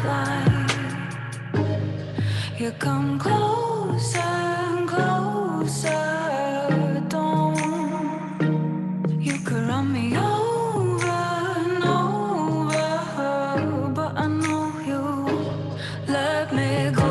light. You come closer and closer, don't. You could run me over and over, but I know you let me go.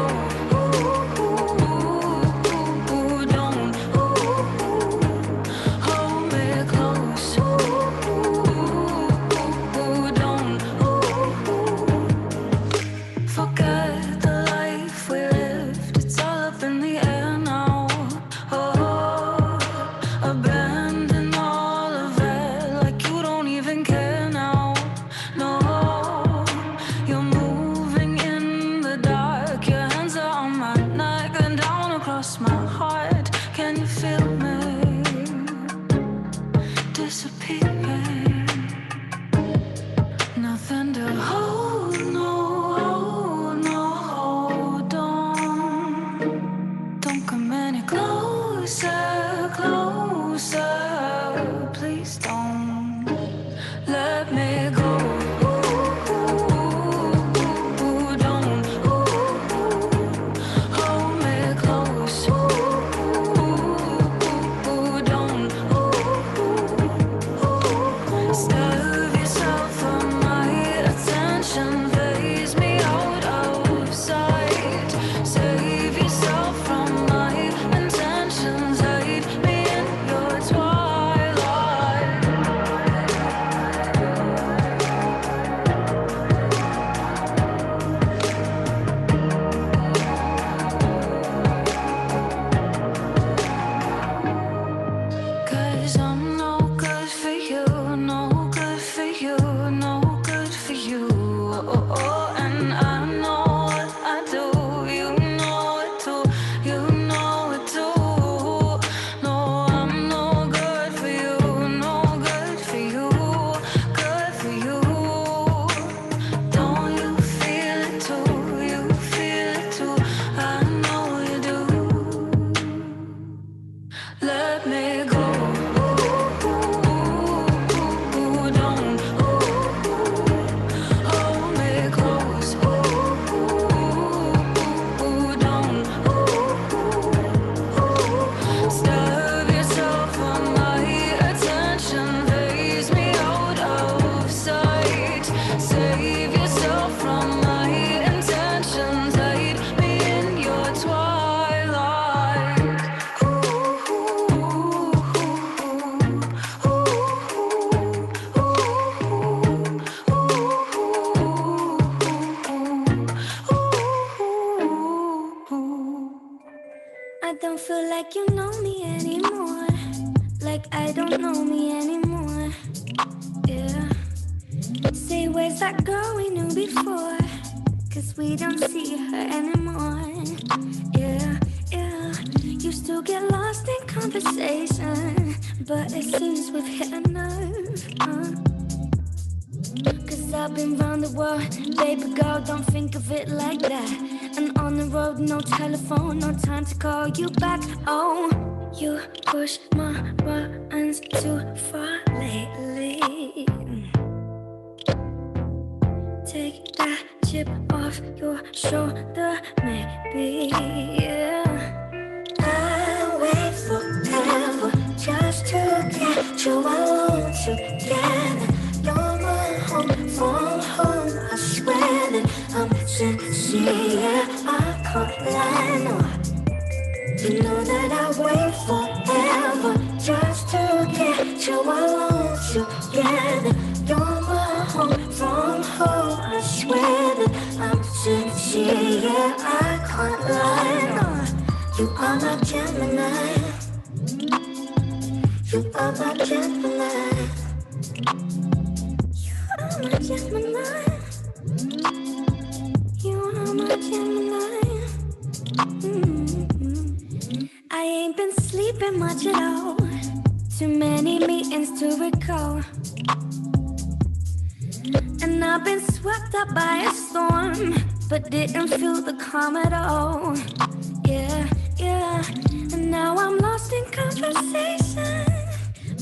You back, oh, you push my buttons too far lately. Take that chip off your shoulder, maybe, yeah. I wait forever just to get you alone together. You're my home from home, I swear that I'm sincere, I can't lie, no. You know that I wait forever just to get you alone together. You're my home from home, I swear that I'm sincere, yeah, I can't lie, no. You are my Gemini. You are my Gemini. You are my Gemini. You are my Gemini. I ain't been sleeping much at all. Too many meetings to recall. And I've been swept up by a storm, but didn't feel the calm at all. Yeah, yeah. And now I'm lost in conversation,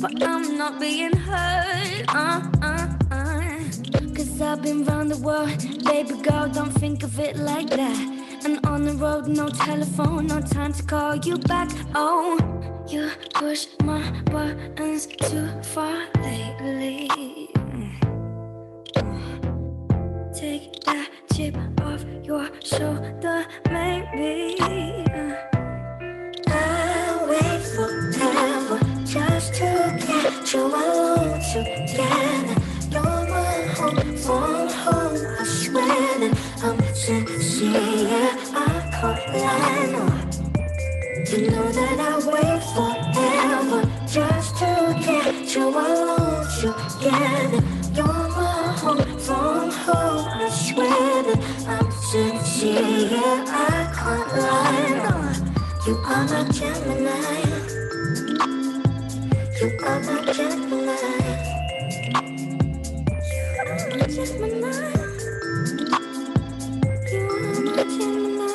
but I'm not being heard. Cause 'cause I've been round the world. Baby girl, don't think of it like that. And on the road, no telephone, no time to call you back. Oh, you push my buttons too far lately. Take that chip off your shoulder, maybe. I'll wait forever just to get you alone together. You're my home, phone home, I swear that I'm sincere. I can't lie, no. You know that I'll wait forever just to get you alone together. You're my home, phone home, I swear that I'm sincere. I can't lie, no. You are my Gemini. You are my Gemini. Gemini. You are my Gemini.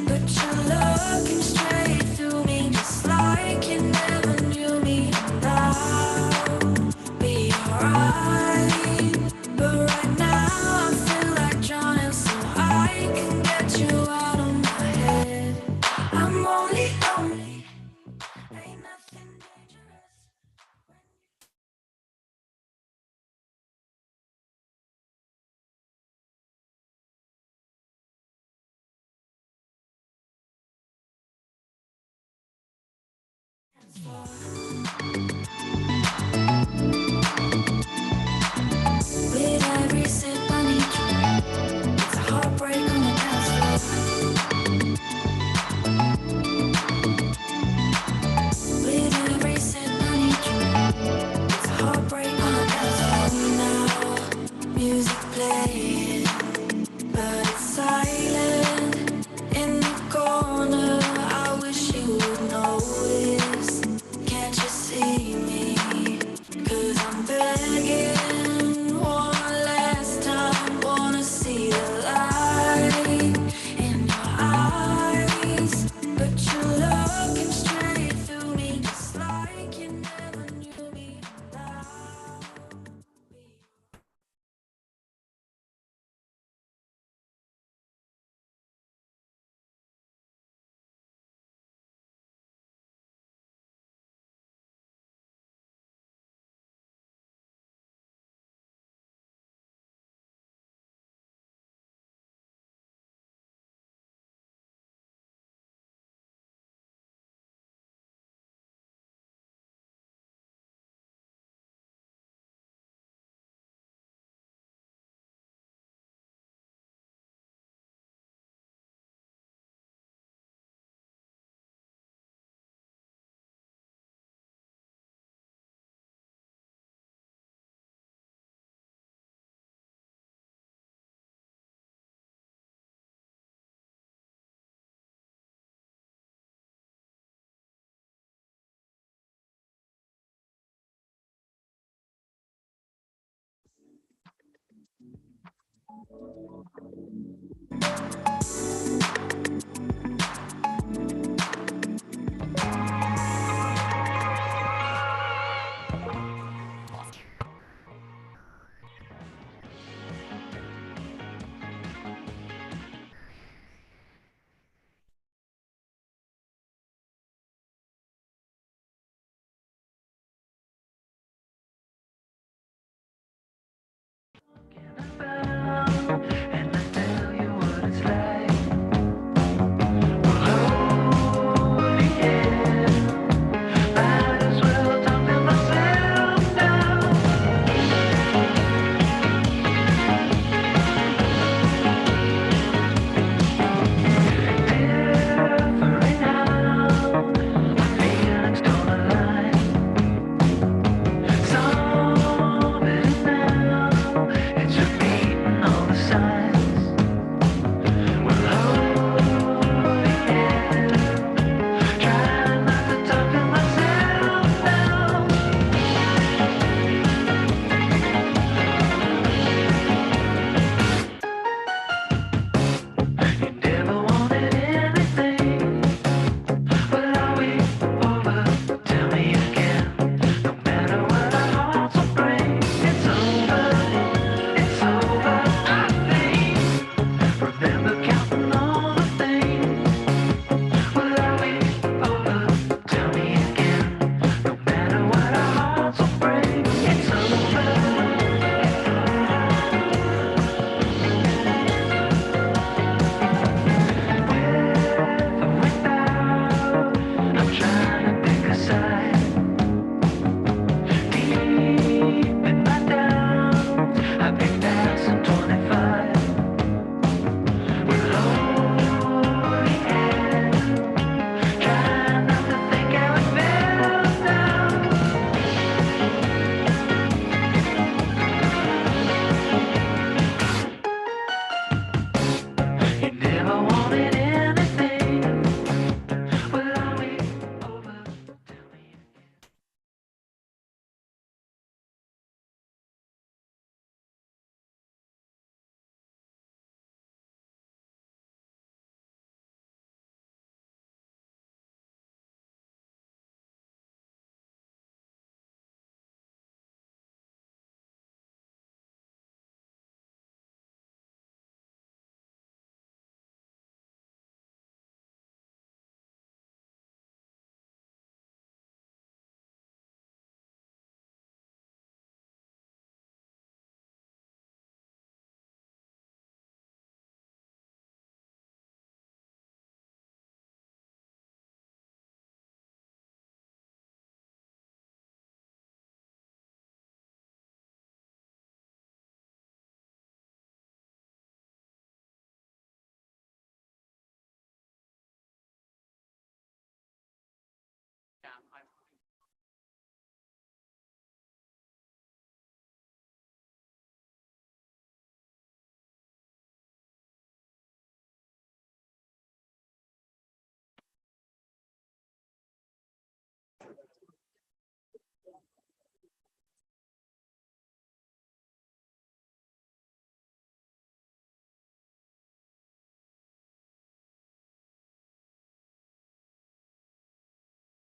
But your love like you never knew me, and I'll be alright. But right now I feel like drowning, so I can get you out of my head. I'm only lonely, ain't nothing dangerous. With every sip I need you, it's a heartbreak on the dance floor. With every sip I need you, it's a heartbreak on the dance floor. Now, music playing, but it's silent in the corner. I wish you would notice. Can't you see me? 'Cause I'm begging one last time. Wanna see the light in your eyes, but you're looking straight through me, just like you never knew me. And I tell you what it's like.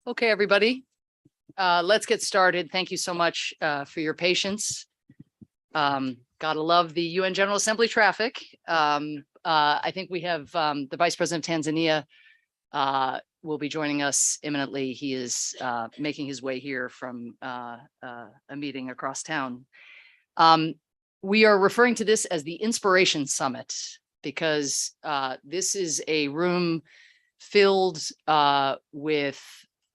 Okay, everybody, let's get started. Thank you so much for your patience. Gotta love the UN General Assembly traffic. I think we have the Vice President of Tanzania will be joining us imminently. He is making his way here from a meeting across town. We are referring to this as the Inspiration Summit because this is a room filled with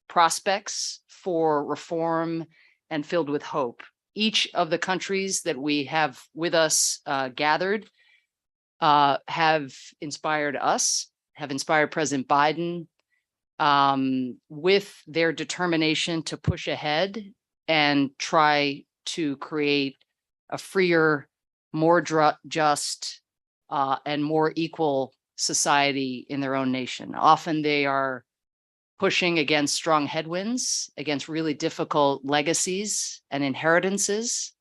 prospects for reform and filled with hope. Each of the countries that we have with us gathered have inspired us, have inspired President Biden with their determination to push ahead and try to create a freer, more just, and more equal society in their own nation. Often they are pushing against strong headwinds, against really difficult legacies and inheritances.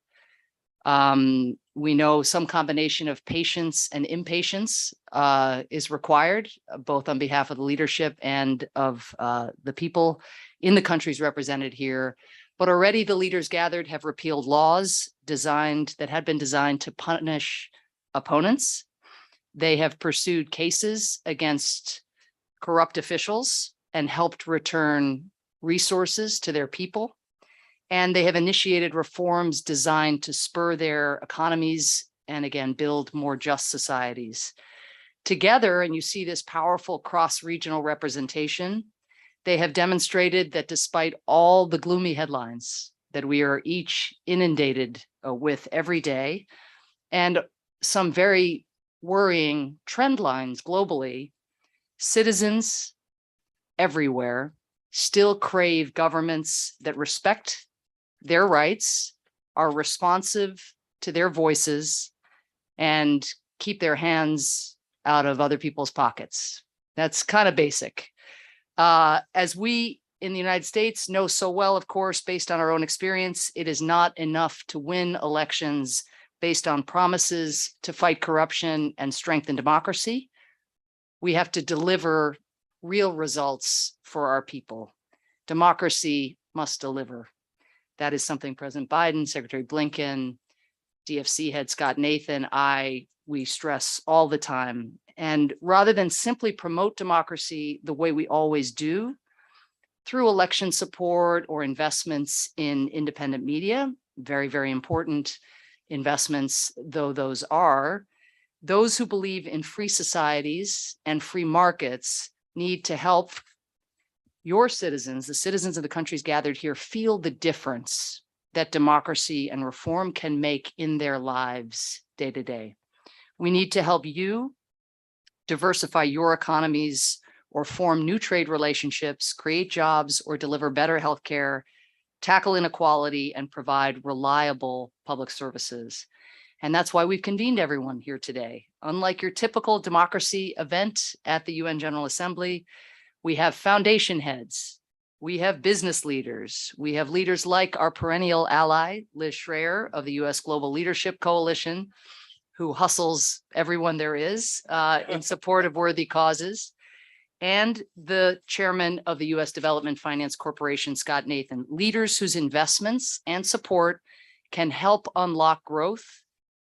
We know some combination of patience and impatience is required, both on behalf of the leadership and of the people in the countries represented here. But already the leaders gathered have repealed laws that had been designed to punish opponents. They have pursued cases against corrupt officials and helped return resources to their people. And they have initiated reforms designed to spur their economies and again, build more just societies. Together, and you see this powerful cross-regional representation, they have demonstrated that despite all the gloomy headlines that we are each inundated with every day, and some very worrying trend lines globally, citizens everywhere still crave governments that respect their rights, are responsive to their voices, and keep their hands out of other people's pockets. That's kind of basic. As we in the United States know so well, of course, based on our own experience, it is not enough to win elections based on promises to fight corruption and strengthen democracy. We have to deliver real results for our people. Democracy must deliver. That is something President Biden, Secretary Blinken, DFC head Scott Nathan, we stress all the time. And rather than simply promote democracy the way we always do, through election support or investments in independent media, very, very important investments, though those are, those who believe in free societies and free markets need to help your citizens, the citizens of the countries gathered here, feel the difference that democracy and reform can make in their lives day to day. We need to help you diversify your economies or form new trade relationships, create jobs, or deliver better healthcare, tackle inequality, and provide reliable public services. And that's why we've convened everyone here today. Unlike your typical democracy event at the UN General Assembly, we have foundation heads, we have business leaders, we have leaders like our perennial ally, Liz Schreier of the US Global Leadership Coalition, who hustles everyone there is in support of worthy causes, and the chairman of the US Development Finance Corporation, Scott Nathan, leaders whose investments and support can help unlock growth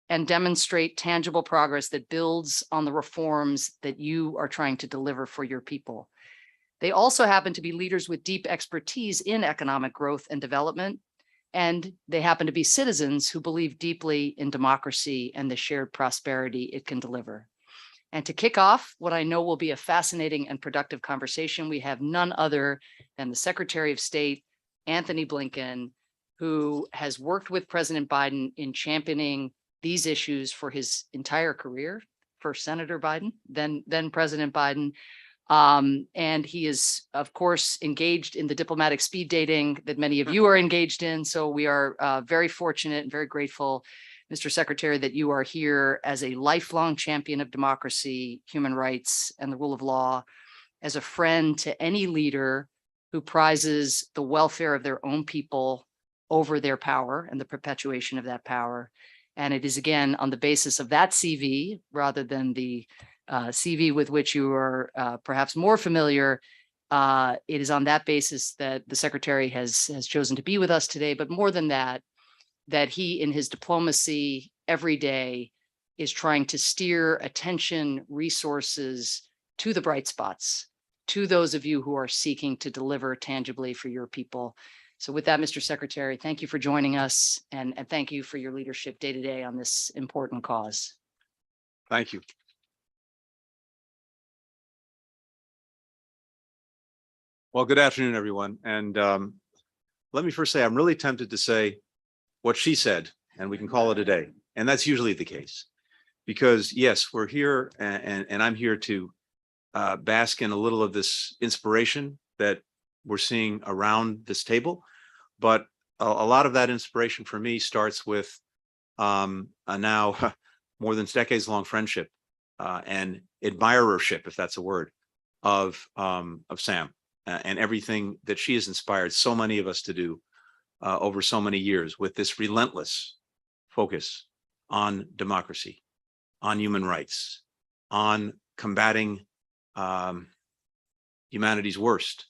and demonstrate tangible progress that builds on the reforms that you are trying to deliver for your people. They also happen to be leaders with deep expertise in economic growth and development, and they happen to be citizens who believe deeply in democracy and the shared prosperity it can deliver. And to kick off what I know will be a fascinating and productive conversation, we have none other than the Secretary of State, Anthony Blinken, who has worked with President Biden in championing these issues for his entire career, first Senator Biden, then President Biden. And he is, of course, engaged in the diplomatic speed dating that many of you are engaged in. So we are very fortunate and very grateful, Mr. Secretary, that you are here as a lifelong champion of democracy, human rights, and the rule of law, as a friend to any leader who prizes the welfare of their own people over their power and the perpetuation of that power. And it is, again, on the basis of that CV, rather than the CV with which you are perhaps more familiar, it is on that basis that the Secretary has chosen to be with us today. But more than that, that he, in his diplomacy every day, is trying to steer attention, resources to the bright spots, to those of you who are seeking to deliver tangibly for your people. So with that, Mr. Secretary, thank you for joining us, and thank you for your leadership day to day on this important cause. Thank you. Well, good afternoon, everyone. And let me first say, I'm really tempted to say what she said, and we can call it a day. And that's usually the case, because yes, we're here, and I'm here to bask in a little of this inspiration that we're seeing around this table. But a lot of that inspiration for me starts with a now more than decades-long friendship and admirership, if that's a word, of Sam and everything that she has inspired so many of us to do over so many years, with this relentless focus on democracy, on human rights, on combating humanity's worst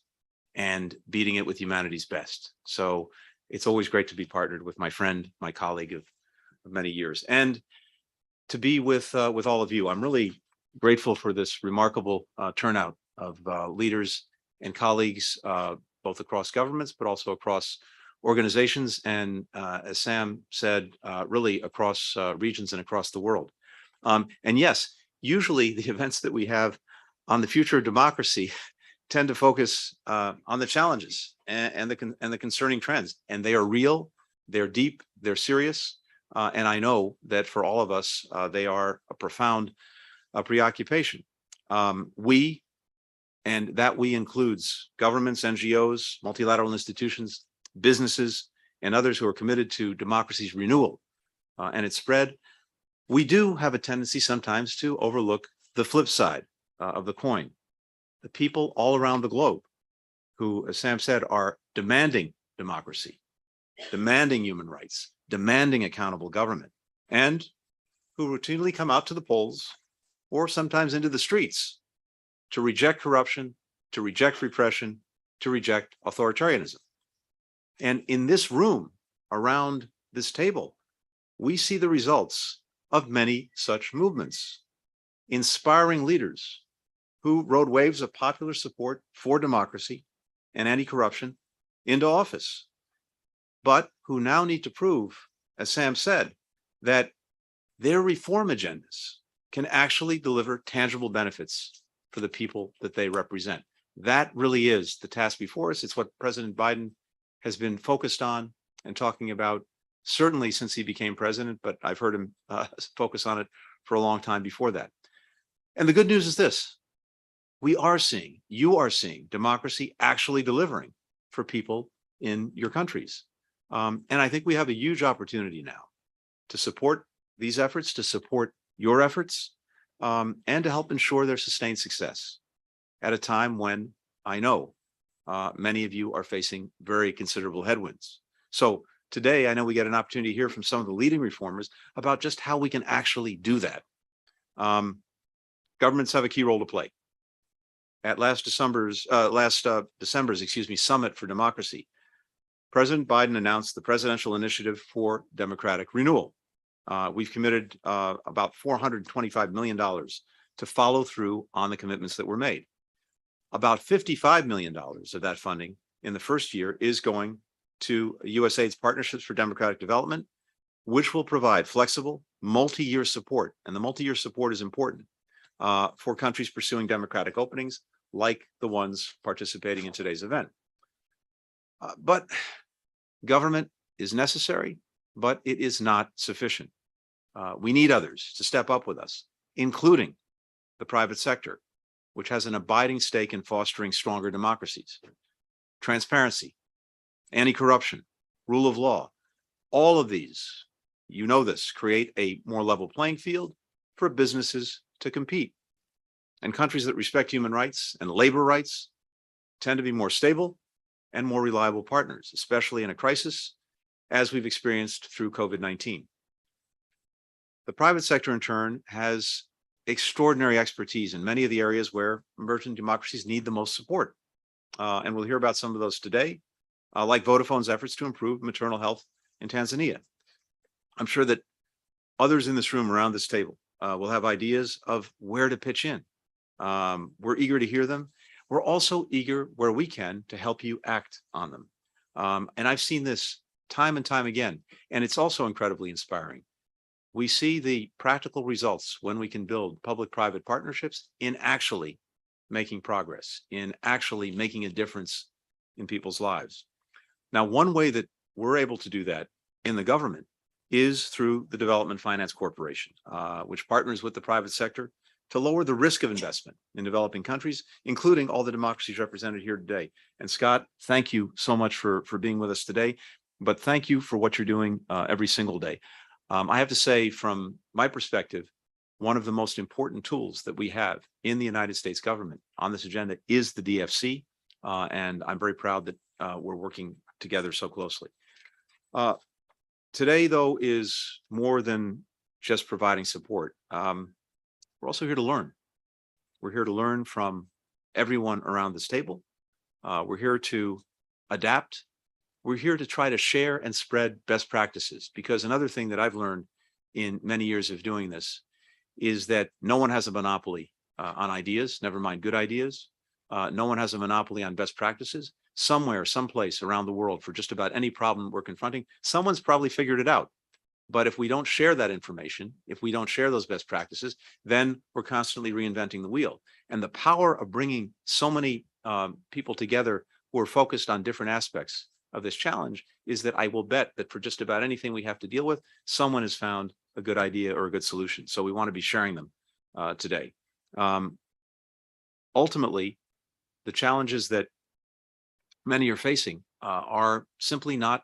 and beating it with humanity's best. So it's always great to be partnered with my friend, my colleague of many years, and to be with all of you. I'm really grateful for this remarkable turnout of leaders and colleagues, both across governments, but also across organizations, and as Sam said, really across regions and across the world. And yes, usually the events that we have on the future of democracy tend to focus on the challenges and the concerning trends, and they are real, they're deep, they're serious, and I know that for all of us, they are a profound preoccupation. We includes governments, NGOs, multilateral institutions, businesses, and others who are committed to democracy's renewal and its spread. We do have a tendency sometimes to overlook the flip side of the coin, the people all around the globe who, as Sam said, are demanding democracy, demanding human rights, demanding accountable government, and who routinely come out to the polls or sometimes into the streets to reject corruption, to reject repression, to reject authoritarianism. And in this room, around this table, we see the results of many such movements, inspiring leaders who rode waves of popular support for democracy and anti-corruption into office, but who now need to prove, as Sam said, that their reform agendas can actually deliver tangible benefits for the people that they represent. That really is the task before us. It's what President Biden has been focused on and talking about, certainly since he became president, but I've heard him focus on it for a long time before that. And the good news is this: you are seeing democracy actually delivering for people in your countries. And I think we have a huge opportunity now to support these efforts, to support your efforts, and to help ensure their sustained success at a time when I know many of you are facing very considerable headwinds. So today, I know we get an opportunity to hear from some of the leading reformers about just how we can actually do that. Governments have a key role to play. At last December's Summit for Democracy, President Biden announced the Presidential Initiative for Democratic Renewal. We've committed about $425 million to follow through on the commitments that were made. About $55 million of that funding in the first year is going to USAID's Partnerships for Democratic Development, which will provide flexible, multi-year support. And the multi-year support is important for countries pursuing democratic openings, like the ones participating in today's event. But government is necessary, but it is not sufficient. We need others to step up with us, including the private sector, which has an abiding stake in fostering stronger democracies. Transparency, anti-corruption, rule of law, all of these, you know this, create a more level playing field for businesses to compete. And countries that respect human rights and labor rights tend to be more stable and more reliable partners, especially in a crisis, as we've experienced through COVID-19. The private sector, in turn, has extraordinary expertise in many of the areas where emerging democracies need the most support. And we'll hear about some of those today, like Vodafone's efforts to improve maternal health in Tanzania. I'm sure that others in this room around this table will have ideas of where to pitch in. We're eager to hear them. We're also eager where we can to help you act on them. And I've seen this time and time again, and it's also incredibly inspiring. We see the practical results when we can build public-private partnerships in actually making progress, in actually making a difference in people's lives. Now, one way that we're able to do that in the government is through the Development Finance Corporation, which partners with the private sector to lower the risk of investment in developing countries, including all the democracies represented here today. And Scott, thank you so much for being with us today, but thank you for what you're doing every single day. I have to say, from my perspective, one of the most important tools that we have in the United States government on this agenda is the DFC, and I'm very proud that we're working together so closely. Today, though, is more than just providing support. We're also here to learn. We're here to learn from everyone around this table. We're here to adapt. We're here to try to share and spread best practices, because another thing that I've learned in many years of doing this is that no one has a monopoly on ideas, never mind good ideas. No one has a monopoly on best practices. Somewhere, someplace around the world, for just about any problem we're confronting, someone's probably figured it out. But if we don't share that information, if we don't share those best practices, then we're constantly reinventing the wheel. And the power of bringing so many people together who are focused on different aspects of this challenge is that I will bet that for just about anything we have to deal with, someone has found a good idea or a good solution. So we want to be sharing them today. Ultimately, the challenges that many are facing are simply not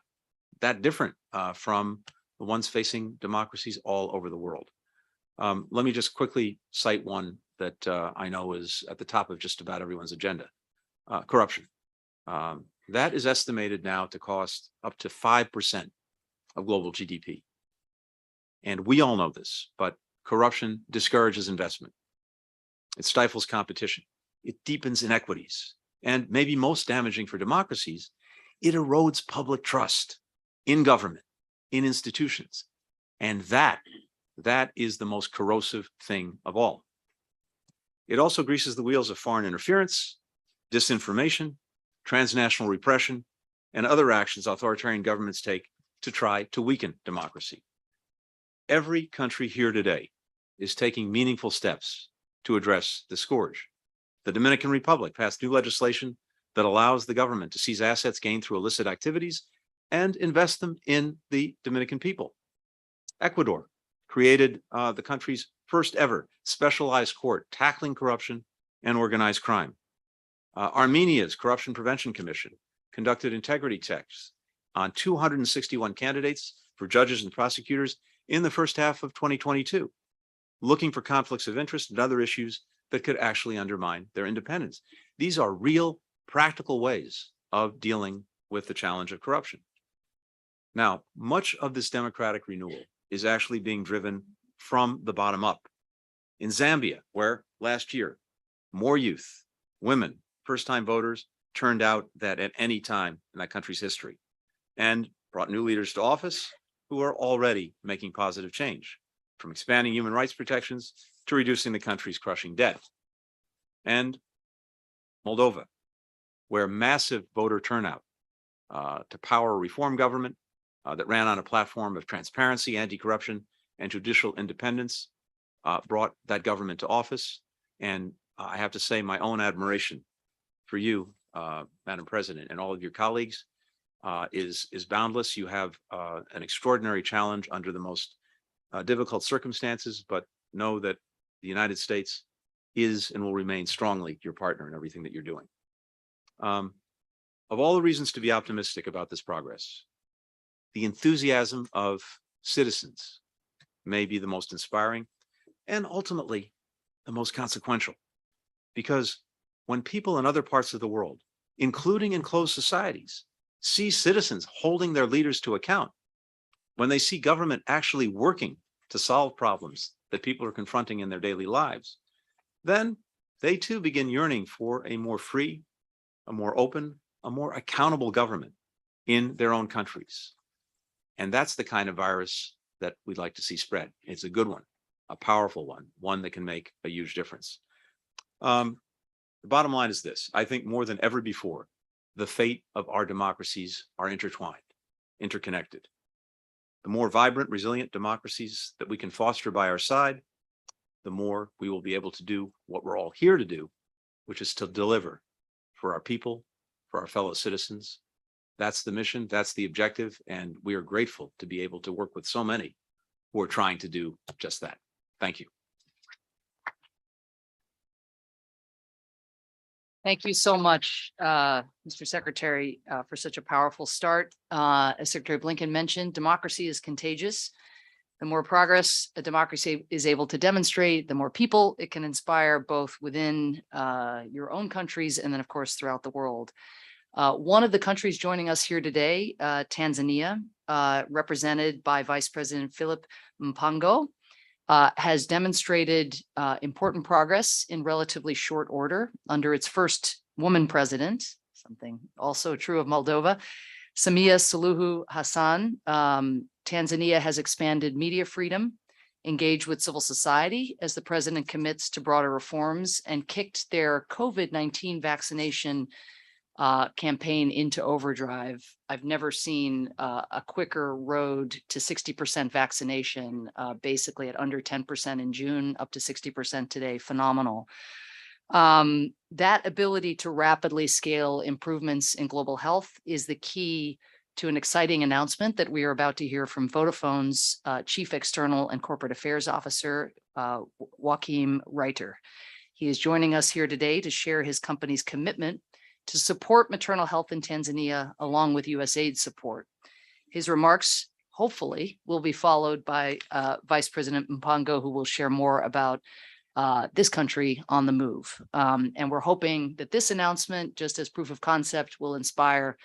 that different from the ones facing democracies all over the world. Let me just quickly cite one that I know is at the top of just about everyone's agenda: corruption. That is estimated now to cost up to 5% of global GDP. And we all know this, but corruption discourages investment. It stifles competition. It deepens inequities. And maybe most damaging for democracies, it erodes public trust in government, in institutions. And that is the most corrosive thing of all. It also greases the wheels of foreign interference, disinformation, transnational repression, and other actions authoritarian governments take to try to weaken democracy. Every country here today is taking meaningful steps to address the scourge. The Dominican Republic passed new legislation that allows the government to seize assets gained through illicit activities and invest them in the Dominican people. Ecuador created the country's first ever specialized court tackling corruption and organized crime. Armenia's Corruption Prevention Commission conducted integrity checks on 261 candidates for judges and prosecutors in the first half of 2022, looking for conflicts of interest and other issues that could actually undermine their independence. These are real, practical ways of dealing with the challenge of corruption. Now, much of this democratic renewal is actually being driven from the bottom up. In Zambia, where last year, more youth, women, first-time voters turned out than at any time in that country's history, and brought new leaders to office who are already making positive change, from expanding human rights protections to reducing the country's crushing debt. And Moldova, where massive voter turnout to power a reform government that ran on a platform of transparency, anti-corruption, and judicial independence, brought that government to office. And I have to say, my own admiration for you, Madam President, and all of your colleagues is boundless. You have an extraordinary challenge under the most difficult circumstances, but know that the United States is and will remain strongly your partner in everything that you're doing. Of all the reasons to be optimistic about this progress, the enthusiasm of citizens may be the most inspiring and ultimately the most consequential. Because when people in other parts of the world, including in closed societies, see citizens holding their leaders to account, when they see government actually working to solve problems that people are confronting in their daily lives, then they too begin yearning for a more free, a more open, a more accountable government in their own countries. And that's the kind of virus that we'd like to see spread. It's a good one, a powerful one, one that can make a huge difference. The bottom line is this: I think more than ever before, the fate of our democracies are intertwined, interconnected. The more vibrant, resilient democracies that we can foster by our side, the more we will be able to do what we're all here to do, which is to deliver for our people, for our fellow citizens. That's the mission, that's the objective, and we are grateful to be able to work with so many who are trying to do just that. Thank you. Thank you so much, Mr. Secretary, for such a powerful start. As Secretary Blinken mentioned, democracy is contagious. The more progress a democracy is able to demonstrate, the more people it can inspire, both within your own countries and then, of course, throughout the world. One of the countries joining us here today, Tanzania, represented by Vice President Philip Mpango, has demonstrated important progress in relatively short order under its first woman president, something also true of Moldova, Samia Suluhu Hassan. Tanzania has expanded media freedom, engaged with civil society as the president commits to broader reforms, and kicked their COVID-19 vaccination campaign into overdrive. I've never seen a quicker road to 60% vaccination, basically at under 10% in June, up to 60% today. Phenomenal. That ability to rapidly scale improvements in global health is the key to an exciting announcement that we are about to hear from Vodafone's Chief External and Corporate Affairs Officer, Joachim Reiter. He is joining us here today to share his company's commitment to support maternal health in Tanzania, along with USAID support. His remarks, hopefully, will be followed by Vice President Mpango, who will share more about this country on the move. And we're hoping that this announcement, just as proof of concept, will inspire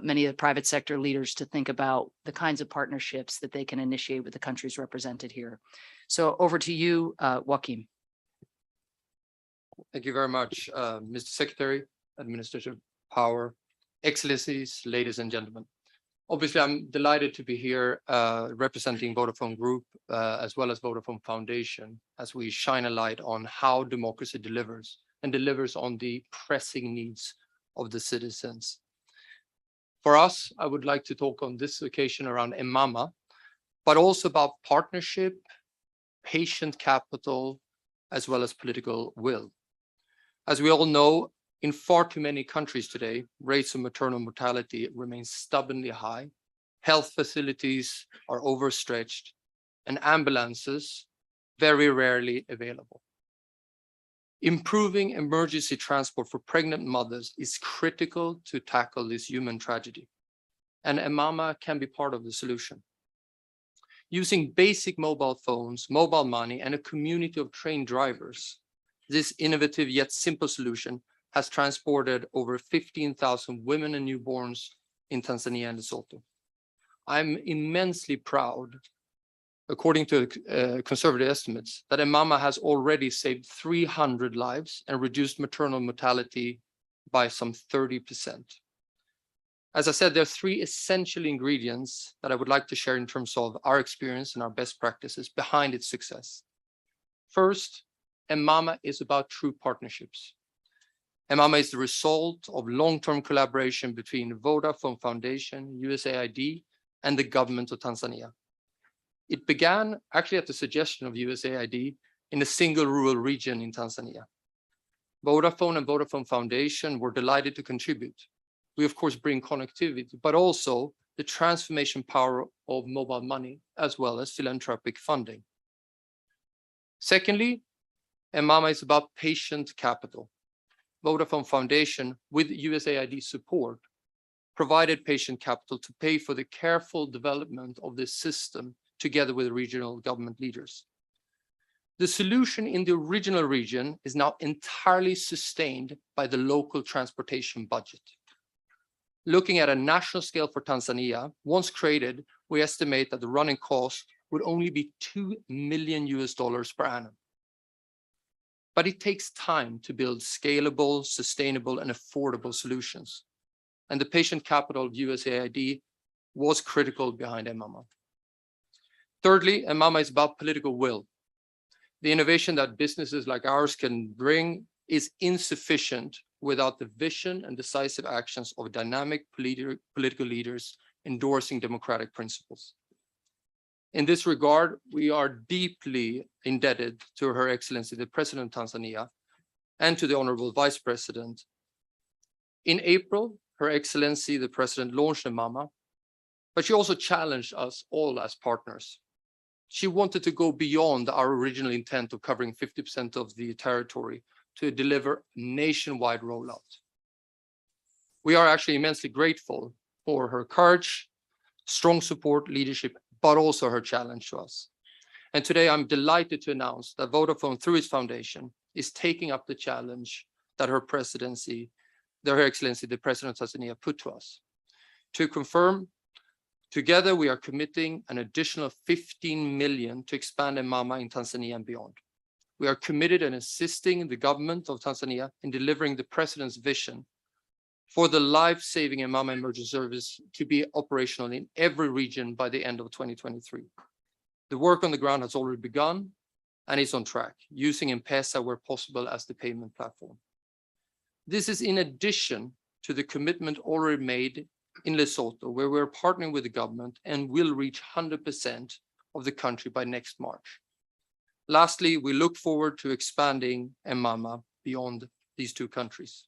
many of the private sector leaders to think about the kinds of partnerships that they can initiate with the countries represented here. So over to you, Joachim. Thank you very much, Mr. Secretary, Administrative Power, Excellencies, ladies and gentlemen. Obviously, I'm delighted to be here representing Vodafone Group as well as Vodafone Foundation as we shine a light on how democracy delivers and delivers on the pressing needs of the citizens. For us, I would like to talk on this occasion around EMAMA, but also about partnership, patient capital, as well as political will. As we all know, in far too many countries today, rates of maternal mortality remain stubbornly high, health facilities are overstretched, and ambulances very rarely available. Improving emergency transport for pregnant mothers is critical to tackle this human tragedy, and EMAMA can be part of the solution. Using basic mobile phones, mobile money, and a community of trained drivers, this innovative yet simple solution has transported over 15,000 women and newborns in Tanzania and Lesotho. I'm immensely proud, according to conservative estimates, that EMAMA has already saved 300 lives and reduced maternal mortality by some 30%. As I said, there are three essential ingredients that I would like to share in terms of our experience and our best practices behind its success. First, EMAMA is about true partnerships. EMAMA is the result of long-term collaboration between Vodafone Foundation, USAID, and the government of Tanzania. It began actually at the suggestion of USAID in a single rural region in Tanzania. Vodafone and Vodafone Foundation were delighted to contribute. We, of course, bring connectivity, but also the transformation power of mobile money, as well as philanthropic funding. Secondly, Mama is about patient capital. Vodafone Foundation, with USAID support, provided patient capital to pay for the careful development of this system together with regional government leaders. The solution in the original region is now entirely sustained by the local transportation budget. Looking at a national scale for Tanzania, once created, we estimate that the running cost would only be $2 million per annum. But it takes time to build scalable, sustainable, and affordable solutions. And the patient capital of USAID was critical behind Mama. Thirdly, Mama is about political will. The innovation that businesses like ours can bring is insufficient without the vision and decisive actions of dynamic political leaders endorsing democratic principles. In this regard, we are deeply indebted to Her Excellency, the President of Tanzania, and to the Honorable Vice President. In April, Her Excellency, the President, launched Mama, but she also challenged us all as partners. She wanted to go beyond our original intent of covering 50% of the territory to deliver nationwide rollout. We are actually immensely grateful for her courage, strong support, leadership, but also her challenge to us. And today I'm delighted to announce that Vodafone, through its foundation, is taking up the challenge that Her Excellency, the President of Tanzania, put to us. To confirm, together we are committing an additional 15 million to expand Mama in Tanzania and beyond. We are committed in assisting the government of Tanzania in delivering the President's vision for the life-saving Mama emergency service to be operational in every region by the end of 2023. The work on the ground has already begun and is on track, using M-Pesa where possible as the payment platform. This is in addition to the commitment already made in Lesotho, where we're partnering with the government and will reach 100% of the country by next March. Lastly, we look forward to expanding Mama beyond these two countries.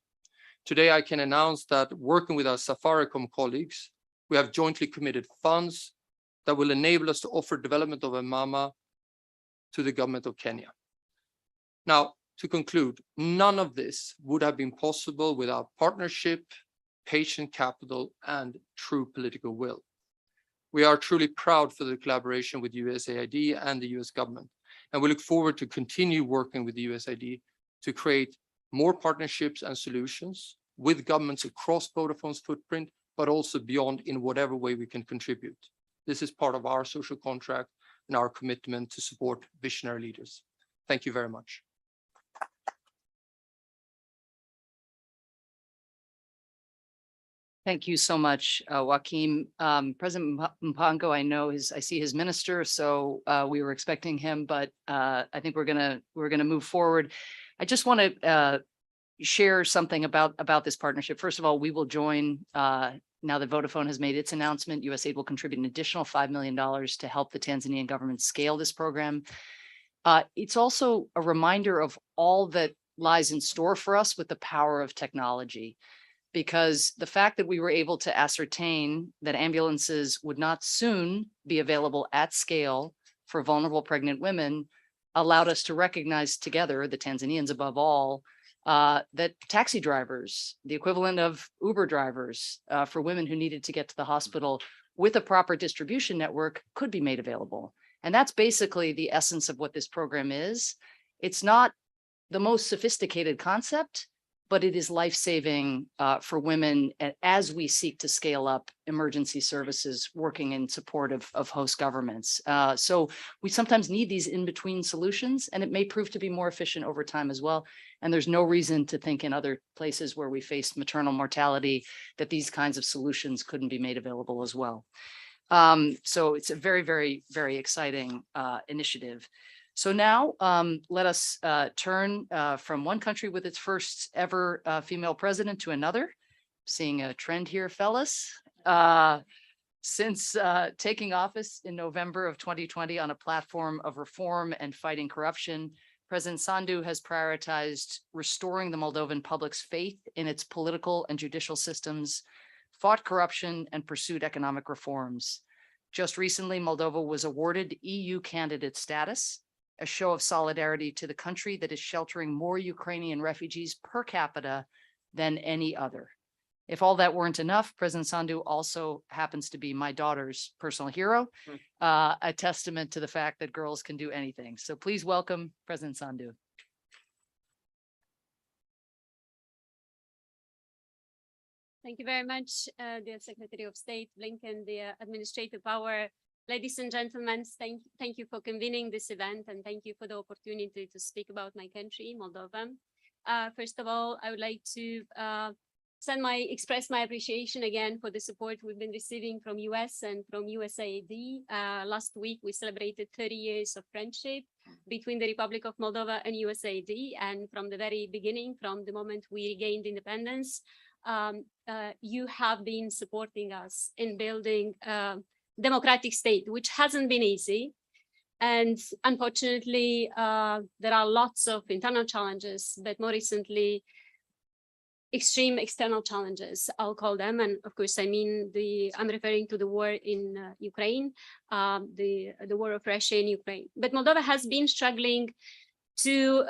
Today, I can announce that working with our Safaricom colleagues, we have jointly committed funds that will enable us to offer development of Mama to the government of Kenya. Now, to conclude, none of this would have been possible without partnership, patient capital, and true political will. We are truly proud for the collaboration with USAID and the US government, and we look forward to continue working with the USAID to create more partnerships and solutions with governments across Vodafone's footprint, but also beyond in whatever way we can contribute. This is part of our social contract and our commitment to support visionary leaders. Thank you very much. Thank you so much, Joaquim. President Mpango, I see his minister, so we were expecting him, but I think we're gonna move forward. I just want to share something about this partnership. First of all, we will join now that Vodafone has made its announcement. USAID will contribute an additional $5 million to help the Tanzanian government scale this program. It's also a reminder of all that lies in store for us with the power of technology. Because the fact that we were able to ascertain that ambulances would not soon be available at scale for vulnerable pregnant women allowed us to recognize together, the Tanzanians above all, that taxi drivers, the equivalent of Uber drivers for women who needed to get to the hospital with a proper distribution network could be made available. And that's basically the essence of what this program is. It's not the most sophisticated concept, but it is life-saving for women as we seek to scale up emergency services working in support of host governments. So we sometimes need these in-between solutions, and it may prove to be more efficient over time as well. And there's no reason to think in other places where we faced maternal mortality that these kinds of solutions couldn't be made available as well. So it's a very, very, very exciting initiative. So now let us turn from one country with its first ever female president to another. Seeing a trend here, fellas. Since taking office in November of 2020 on a platform of reform and fighting corruption, President Sandu has prioritized restoring the Moldovan public's faith in its political and judicial systems, fought corruption, and pursued economic reforms. Just recently, Moldova was awarded EU candidate status, a show of solidarity to the country that is sheltering more Ukrainian refugees per capita than any other. If all that weren't enough, President Sandu also happens to be my daughter's personal hero, a testament to the fact that girls can do anything. So please welcome President Sandu. Thank you very much, dear Secretary of State Blinken, the Administrative Power. Ladies and gentlemen, thank you for convening this event, and thank you for the opportunity to speak about my country, Moldova. First of all, I would like to express my appreciation again for the support we've been receiving from US and from USAID. Last week, we celebrated 30 years of friendship between the Republic of Moldova and USAID. And from the very beginning, from the moment we regained independence, you have been supporting us in building a democratic state, which hasn't been easy. And unfortunately, there are lots of internal challenges, but more recently, extreme external challenges, I'll call them. And of course, I'm referring to the war in Ukraine, the war of Russia in Ukraine. But Moldova has been struggling to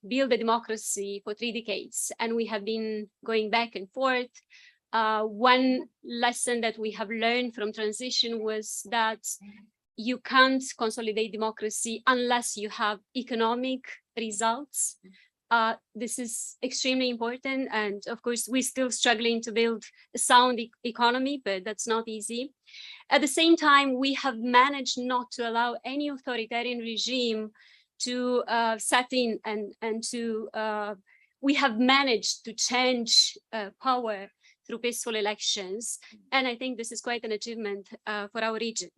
build a democracy for 3 decades, and we have been going back and forth. One lesson that we have learned from transition was that you can't consolidate democracy unless you have economic results. This is extremely important. And of course, we're still struggling to build a sound economy, but that's not easy. At the same time, we have managed not to allow any authoritarian regime to set in and to, we have managed to change power through peaceful elections. And I think this is quite an achievement for our region.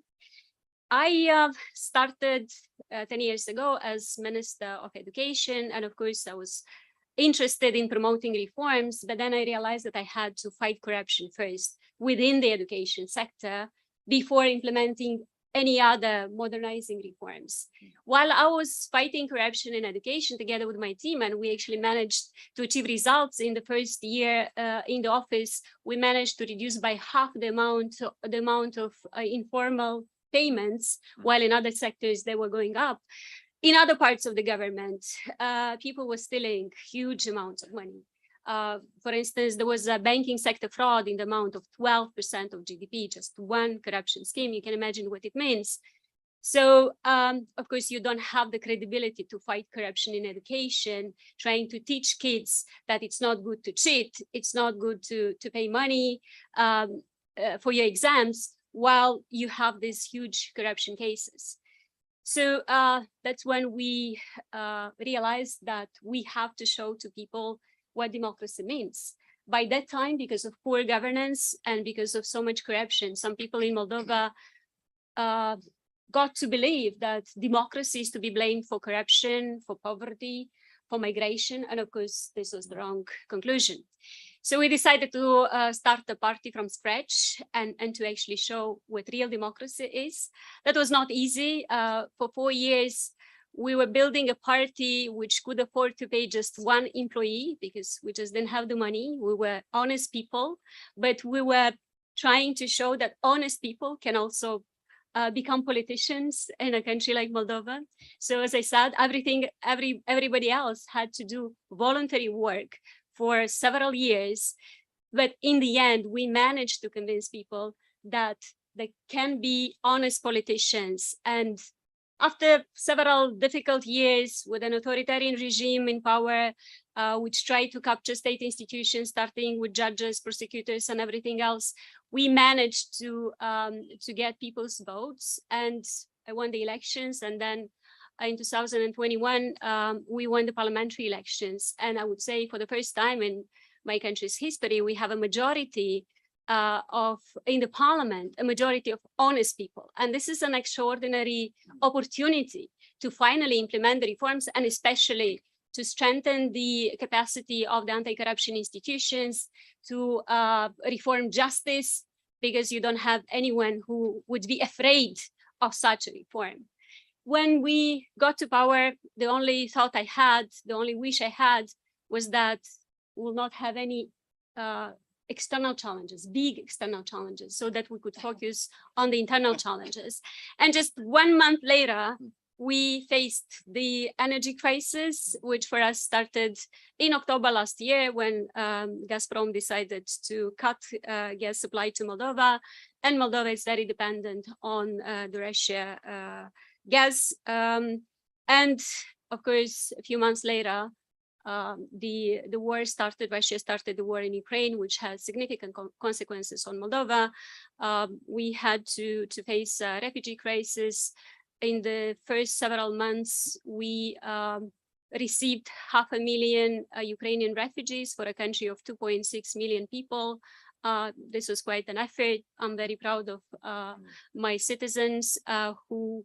I started 10 years ago as Minister of Education, and of course I was interested in promoting reforms, but then I realized that I had to fight corruption first within the education sector before implementing any other modernizing reforms. While I was fighting corruption in education together with my team, and we actually managed to achieve results in the first year in the office, we managed to reduce by half the amount of informal payments, while in other sectors they were going up. In other parts of the government, people were stealing huge amounts of money. For instance, there was a banking sector fraud in the amount of 12% of GDP, just one corruption scheme. You can imagine what it means. So, of course, you don't have the credibility to fight corruption in education, trying to teach kids that it's not good to cheat, it's not good to pay money for your exams, while you have these huge corruption cases. So that's when we realized that we have to show to people what democracy means. By that time, because of poor governance and because of so much corruption, some people in Moldova got to believe that democracy is to be blamed for corruption, for poverty, for migration. And of course, this was the wrong conclusion. So we decided to start the party from scratch and to actually show what real democracy is. That was not easy. For 4 years, we were building a party which could afford to pay just one employee because we just didn't have the money. We were honest people, but we were trying to show that honest people can also become politicians in a country like Moldova. So as I said, everybody else had to do voluntary work for several years. But in the end, we managed to convince people that they can be honest politicians. And after several difficult years with an authoritarian regime in power, which tried to capture state institutions, starting with judges, prosecutors, and everything else, we managed to get people's votes. And I won the elections. And then in 2021, we won the parliamentary elections. And I would say for the first time in my country's history, we have a majority in the parliament, a majority of honest people. And this is an extraordinary opportunity to finally implement the reforms and especially to strengthen the capacity of the anti-corruption institutions, to reform justice, because you don't have anyone who would be afraid of such a reform. When we got to power, the only thought I had, the only wish I had was that we will not have any external challenges, big external challenges, so that we could focus on the internal challenges. And just 1 month later, we faced the energy crisis, which for us started in October last year when Gazprom decided to cut gas supply to Moldova, and Moldova is very dependent on the Russia gas. And of course, a few months later, the war started. Russia started the war in Ukraine, which has significant consequences on Moldova. We had to face a refugee crisis. In the first several months, we received 500,000 Ukrainian refugees for a country of 2.6 million people. This was quite an effort. I'm very proud of my citizens who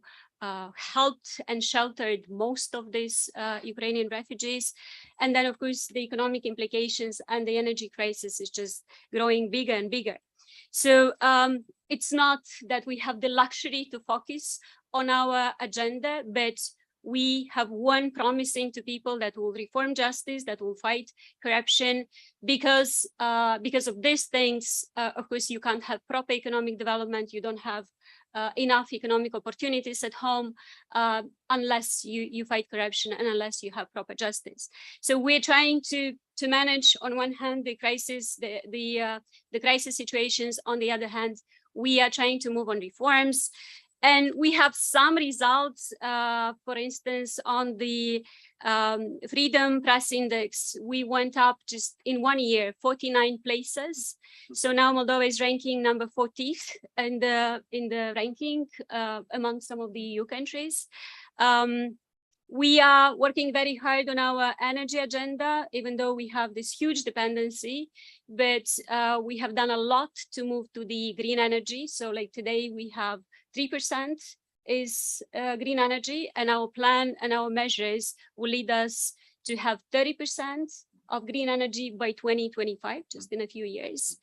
helped and sheltered most of these Ukrainian refugees. And then, of course, the economic implications and the energy crisis is just growing bigger and bigger. So it's not that we have the luxury to focus on our agenda, but we have one promising to people that will reform justice, that will fight corruption, because of these things. Of course, you can't have proper economic development. You don't have enough economic opportunities at home unless you fight corruption and unless you have proper justice. So we're trying to manage, on one hand, the crisis, the crisis situations. On the other hand, we are trying to move on reforms. And we have some results, for instance, on the Freedom Press Index. We went up just in 1 year, 49 places. So now Moldova is ranking number 40th in the ranking among some of the EU countries. We are working very hard on our energy agenda, even though we have this huge dependency, but we have done a lot to move to the green energy. So like today we have 3% is green energy, and our plan and our measures will lead us to have 30% of green energy by 2025, just in a few years.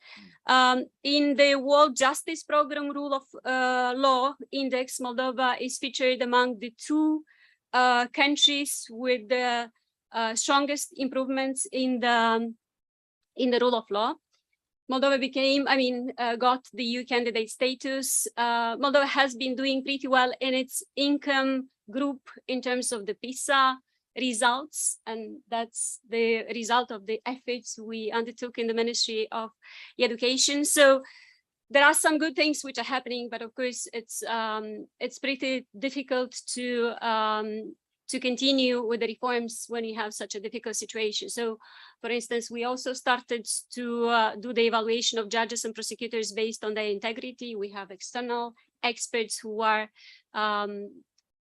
In the World Justice Program Rule of Law Index, Moldova is featured among the 2 countries with the strongest improvements in the rule of law. Moldova got the EU candidate status. Moldova has been doing pretty well in its income group in terms of the PISA results, and that's the result of the efforts we undertook in the Ministry of Education. So there are some good things which are happening, but of course it's pretty difficult to continue with the reforms when you have such a difficult situation. So, for instance, we also started to do the evaluation of judges and prosecutors based on their integrity. We have external experts who are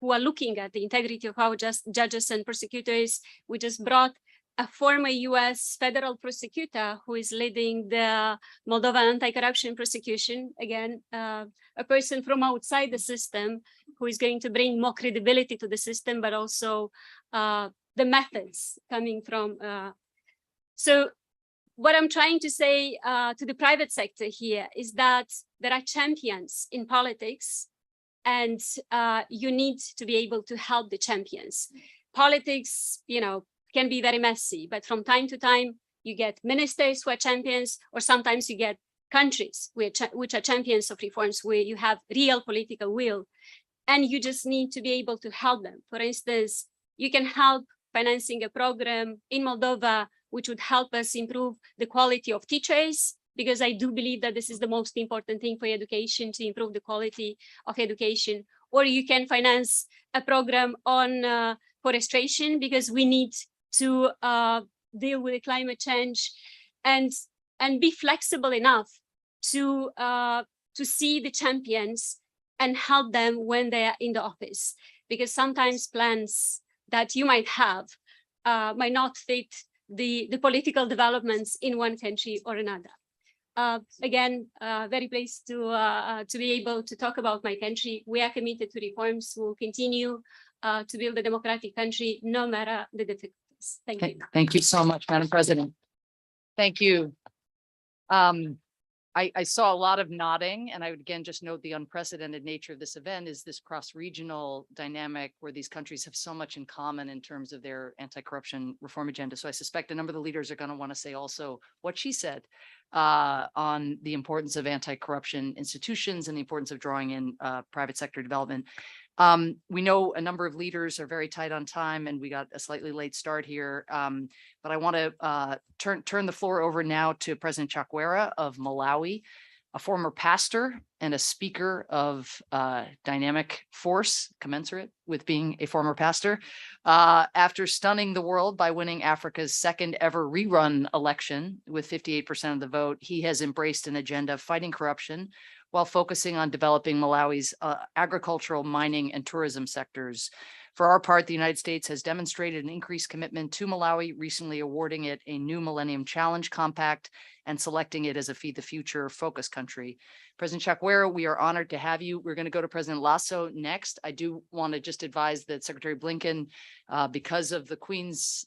looking at the integrity of our judges and prosecutors. We just brought a former US federal prosecutor who is leading the Moldovan anti-corruption prosecution, again, a person from outside the system who is going to bring more credibility to the system, but also the methods coming from. So what I'm trying to say to the private sector here is that there are champions in politics, and you need to be able to help the champions. Politics, can be very messy, but from time to time, you get ministers who are champions, or sometimes you get countries which are champions of reforms where you have real political will, and you just need to be able to help them. For instance, you can help financing a program in Moldova, which would help us improve the quality of teachers, because I do believe that this is the most important thing for education, to improve the quality of education. Or you can finance a program on forestation, because we need to deal with climate change, and be flexible enough to see the champions and help them when they are in the office, because sometimes plans that you might have might not fit the political developments in one country or another. Again, very pleased to be able to talk about my country. We are committed to reforms. We'll continue to build a democratic country, no matter the difficulties. Thank you. Thank you so much, Madam President. Thank you. I saw a lot of nodding, and I would again just note the unprecedented nature of this event is this cross-regional dynamic where these countries have so much in common in terms of their anti-corruption reform agenda. So I suspect a number of the leaders are going to want to say also what she said on the importance of anti-corruption institutions and the importance of drawing in private sector development. We know a number of leaders are very tight on time and we got a slightly late start here. But I want to turn the floor over now to President Chakwera of Malawi, a former pastor and a speaker of dynamic force, commensurate with being a former pastor. After stunning the world by winning Africa's second ever rerun election with 58% of the vote, he has embraced an agenda of fighting corruption while focusing on developing Malawi's agricultural, mining, and tourism sectors. For our part, the United States has demonstrated an increased commitment to Malawi, recently awarding it a new Millennium Challenge Compact and selecting it as a Feed the Future focus country. President Chakwera, we are honored to have you. We're going to go to President Lasso next. I do want to just advise that Secretary Blinken, because of the Queen's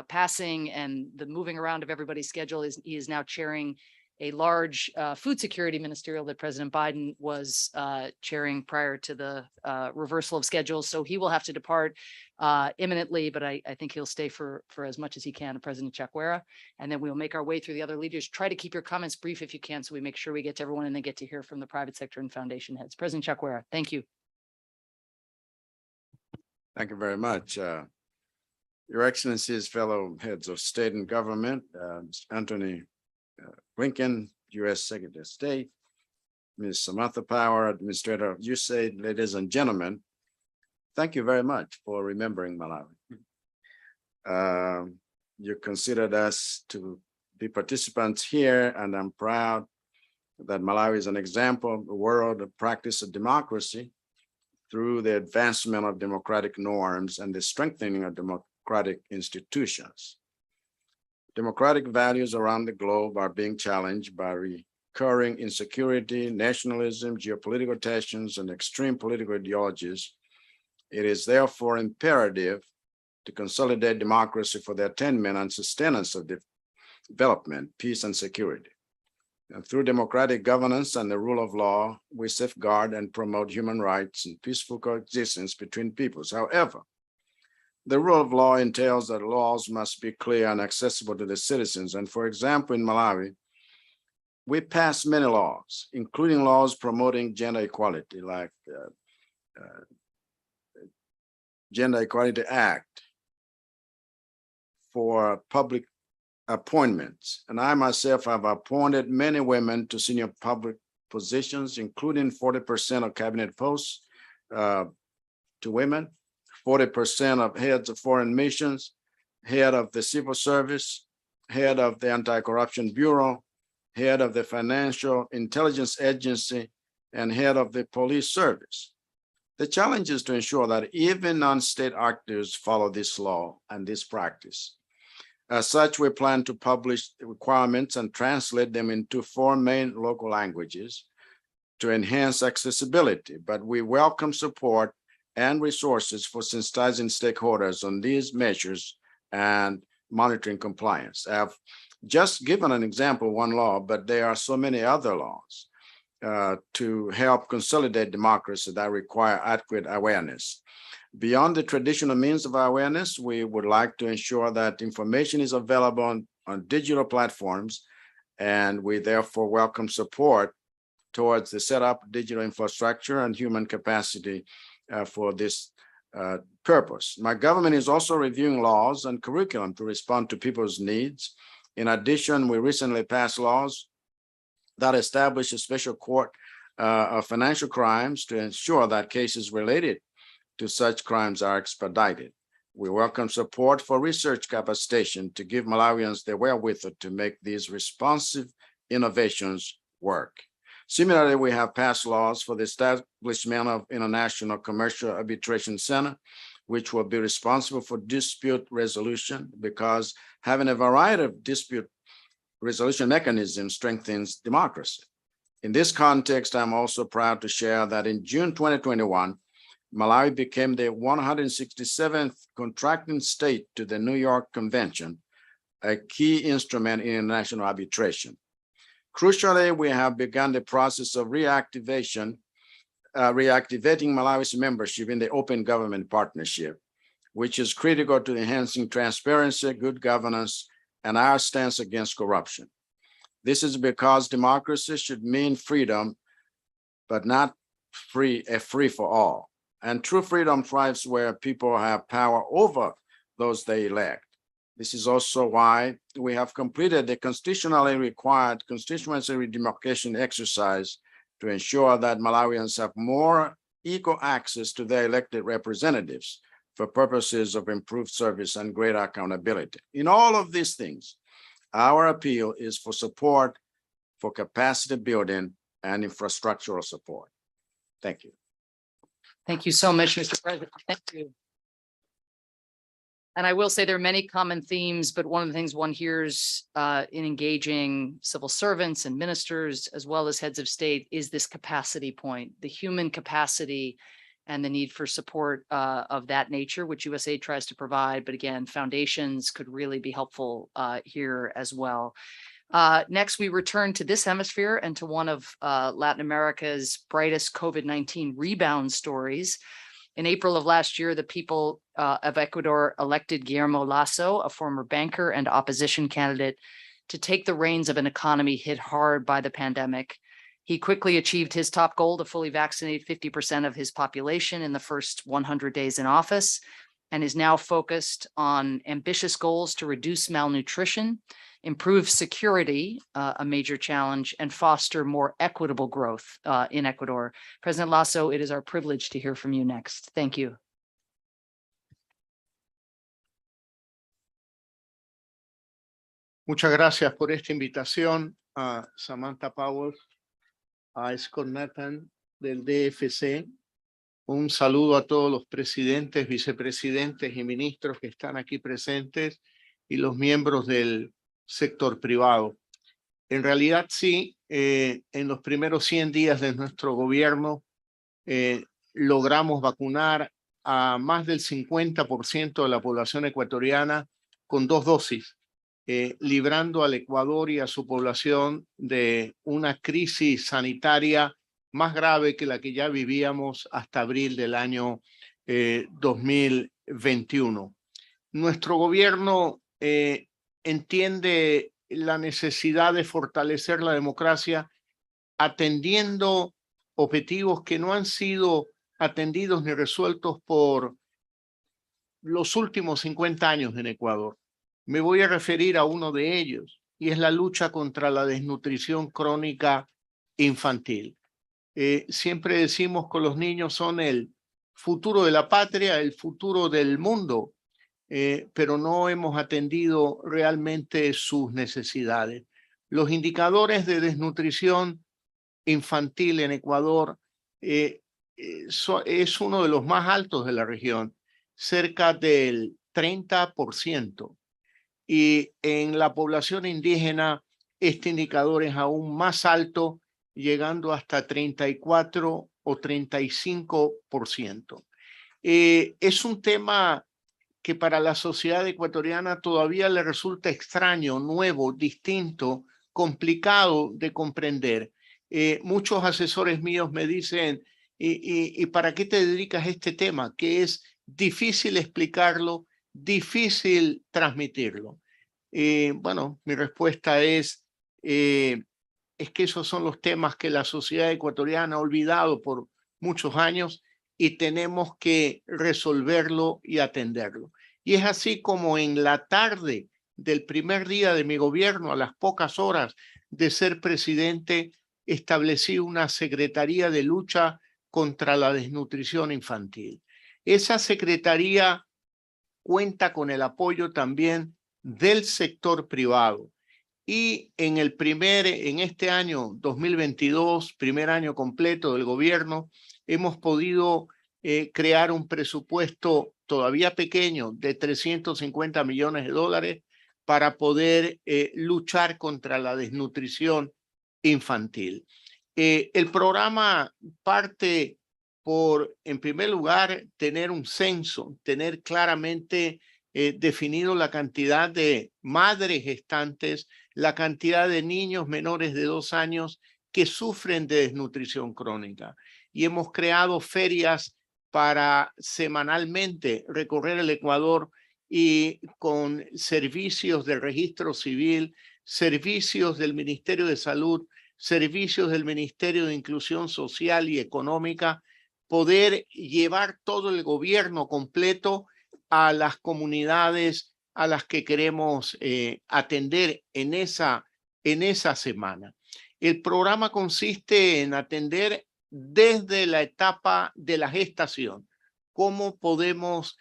passing and the moving around of everybody's schedule, he is now chairing a large food security ministerial that President Biden was chairing prior to the reversal of schedules. So he will have to depart imminently, but I think he'll stay for as much as he can, President Chakwera. And then we'll make our way through the other leaders. Try to keep your comments brief if you can, so we make sure we get to everyone and then get to hear from the private sector and foundation heads. President Chakwera, thank you. Thank you very much. Your Excellencies, fellow heads of state and government, Mr. Anthony Blinken, U.S. Secretary of State, Ms. Samantha Power, Administrator of USAID, ladies and gentlemen, thank you very much for remembering Malawi. You considered us to be participants here, and I'm proud that Malawi is an example of the world of practice of democracy through the advancement of democratic norms and the strengthening of democratic institutions. Democratic values around the globe are being challenged by recurring insecurity, nationalism, geopolitical tensions, and extreme political ideologies. It is therefore imperative to consolidate democracy for the attainment and sustenance of development, peace, and security. And through democratic governance and the rule of law, we safeguard and promote human rights and peaceful coexistence between peoples. However, the rule of law entails that laws must be clear and accessible to the citizens. And for example, in Malawi, we passed many laws, including laws promoting gender equality, like Gender Equality Act for public appointments. And I myself have appointed many women to senior public positions, including 40% of cabinet posts to women, 40% of heads of foreign missions, head of the civil service, head of the Anti-Corruption Bureau, head of the Financial Intelligence Agency, and head of the police service. The challenge is to ensure that even non-state actors follow this law and this practice. As such, we plan to publish the requirements and translate them into 4 main local languages to enhance accessibility, but we welcome support and resources for sensitizing stakeholders on these measures and monitoring compliance. I've just given an example, one law, but there are so many other laws to help consolidate democracy that require adequate awareness. Beyond the traditional means of awareness, we would like to ensure that information is available on digital platforms, and we therefore welcome support towards the setup of digital infrastructure and human capacity for this purpose. My government is also reviewing laws and curriculum to respond to people's needs. In addition, we recently passed laws that establish a special court of financial crimes to ensure that cases related to such crimes are expedited. We welcome support for research capacitation to give Malawians the wherewithal to make these responsive innovations work. Similarly, we have passed laws for the establishment of International Commercial Arbitration Center, which will be responsible for dispute resolution, because having a variety of dispute resolution mechanisms strengthens democracy. In this context, I'm also proud to share that in June 2021, Malawi became the 167th contracting state to the New York Convention, a key instrument in international arbitration. Crucially, we have begun the process of reactivating Malawi's membership in the Open Government Partnership, which is critical to enhancing transparency, good governance, and our stance against corruption. This is because democracy should mean freedom, but not free for all. And true freedom thrives where people have power over those they elect. This is also why we have completed the constitutionally required constituency redemarcation exercise to ensure that Malawians have more equal access to their elected representatives for purposes of improved service and greater accountability. In all of these things, our appeal is for support for capacity building and infrastructural support. Thank you. Thank you so much, Mr. President. Thank you. And I will say there are many common themes, but one of the things one hears in engaging civil servants and ministers, as well as heads of state, is this capacity point, the human capacity and the need for support of that nature, which USAID tries to provide. But again, foundations could really be helpful here as well. Next, we return to this hemisphere and to one of Latin America's brightest COVID-19 rebound stories. In April of last year, the people of Ecuador elected Guillermo Lasso, a former banker and opposition candidate, to take the reins of an economy hit hard by the pandemic. He quickly achieved his top goal to fully vaccinate 50% of his population in the first 100 days in office, and is now focused on ambitious goals to reduce malnutrition, improve security, a major challenge, and foster more equitable growth in Ecuador. President Lasso, it is our privilege to hear from you next. Thank you. Muchas gracias por esta invitación a Samantha Powell, a Scott Nathan del DFC. Un saludo a todos los presidentes, vicepresidentes y ministros que están aquí presentes y los miembros del sector privado. En realidad sí, en los primeros 100 días de nuestro gobierno logramos vacunar a más del 50% de la población ecuatoriana con 2 dosis, librando al Ecuador y a su población de una crisis sanitaria más grave que la que ya vivíamos hasta abril del año 2021. Nuestro gobierno entiende la necesidad de fortalecer la democracia atendiendo objetivos que no han sido atendidos ni resueltos por los últimos 50 años en Ecuador. Me voy a referir a uno de ellos, y es la lucha contra la desnutrición crónica infantil. Siempre decimos que los niños son el futuro de la patria, el futuro del mundo, pero no hemos atendido realmente sus necesidades. Los indicadores de desnutrición infantil en Ecuador es uno de los más altos de la región, cerca del 30%. Y en la población indígena este indicador es aún más alto, llegando hasta 34 o 35%. Es un tema que para la sociedad ecuatoriana todavía le resulta extraño, nuevo, distinto, complicado de comprender. Muchos asesores míos me dicen, ¿y para qué te dedicas a este tema? Que es difícil explicarlo, difícil transmitirlo. Bueno, mi respuesta es que esos son los temas que la sociedad ecuatoriana ha olvidado por muchos años y tenemos que resolverlo y atenderlo. Y es así como en la tarde del primer día de mi gobierno, a las pocas horas de ser presidente, establecí una Secretaría de Lucha contra la Desnutrición Infantil. Esa secretaría cuenta con el apoyo también del sector privado. Y en este año 2022, primer año completo del gobierno, hemos podido crear un presupuesto todavía pequeño de $350 millones para poder luchar contra la desnutrición infantil. El programa parte por, en primer lugar, tener un censo, tener claramente definido la cantidad de madres gestantes, la cantidad de niños menores de 2 años que sufren de desnutrición crónica. Y hemos creado ferias para semanalmente recorrer el Ecuador y con servicios del registro civil, servicios del Ministerio de Salud, servicios del Ministerio de Inclusión Social y Económica, poder llevar todo el gobierno completo a las comunidades a las que queremos atender en esa semana. El programa consiste en atender desde la etapa de la gestación, cómo podemos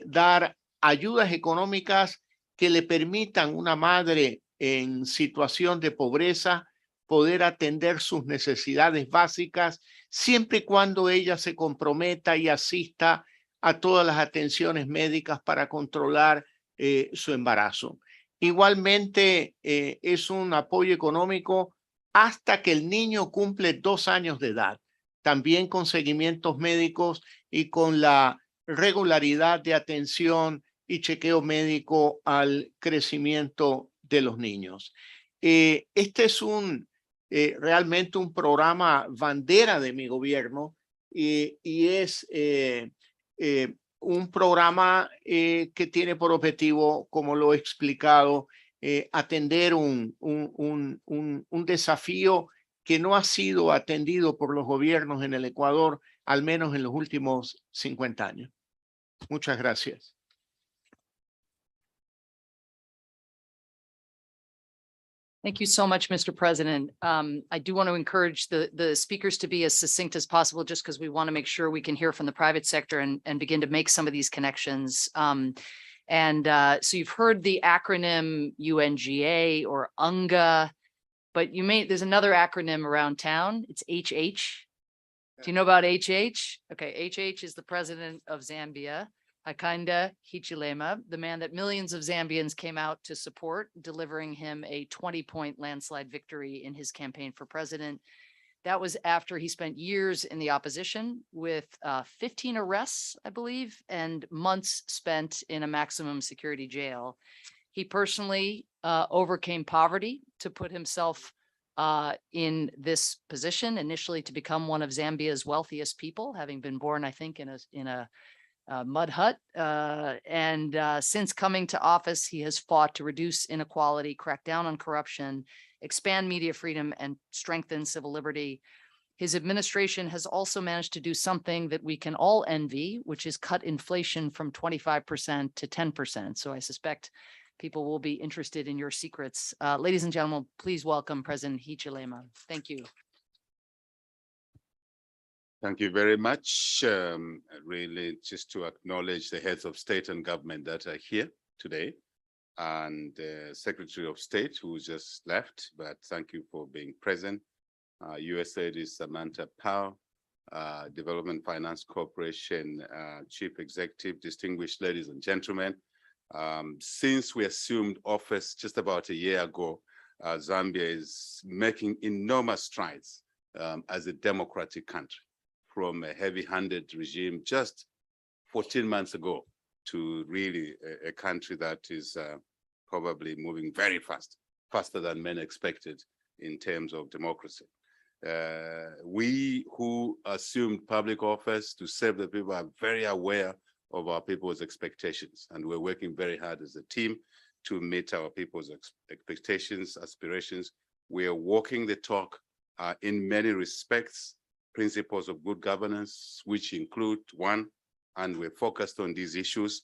dar ayudas económicas que le permitan a una madre en situación de pobreza poder atender sus necesidades básicas, siempre y cuando ella se comprometa y asista a todas las atenciones médicas para controlar su embarazo. Igualmente, es un apoyo económico hasta que el niño cumple 2 años de edad, también con seguimientos médicos y con la regularidad de atención y chequeo médico al crecimiento de los niños. Este es realmente un programa bandera de mi gobierno y es un programa que tiene por objetivo, como lo he explicado, atender un desafío que no ha sido atendido por los gobiernos en el Ecuador, al menos en los últimos 50 años. Muchas gracias. Thank you so much, Mr. President. I do want to encourage the speakers to be as succinct as possible, just because we want to make sure we can hear from the private sector and begin to make some of these connections. So you've heard the acronym UNGA or UNGA, but there's another acronym around town. It's HH. Do you know about HH? Okay, HH is the president of Zambia, Hakainde Hichilema, the man that millions of Zambians came out to support, delivering him a 20-point landslide victory in his campaign for president. That was after he spent years in the opposition with 15 arrests, I believe, and months spent in a maximum security jail. He personally overcame poverty to put himself in this position, initially to become one of Zambia's wealthiest people, having been born, I think, in a mud hut. Since coming to office, he has fought to reduce inequality, crack down on corruption, expand media freedom, and strengthen civil liberty. His administration has also managed to do something that we can all envy, which is cut inflation from 25% to 10%. So I suspect people will be interested in your secrets. Ladies and gentlemen, please welcome President Hichilema. Thank you. Thank you very much. Really, just to acknowledge the heads of state and government that are here today, and the Secretary of State who just left, but thank you for being present. USAID is Samantha Powell, Development Finance Corporation Chief Executive, distinguished ladies and gentlemen. Since we assumed office just about a year ago, Zambia is making enormous strides as a democratic country, from a heavy-handed regime just 14 months ago to really a country that is probably moving very fast, faster than many expected in terms of democracy. We who assumed public office to serve the people are very aware of our people's expectations, and we're working very hard as a team to meet our people's expectations, aspirations. We are walking the talk in many respects, principles of good governance, which include one, and we're focused on these issues,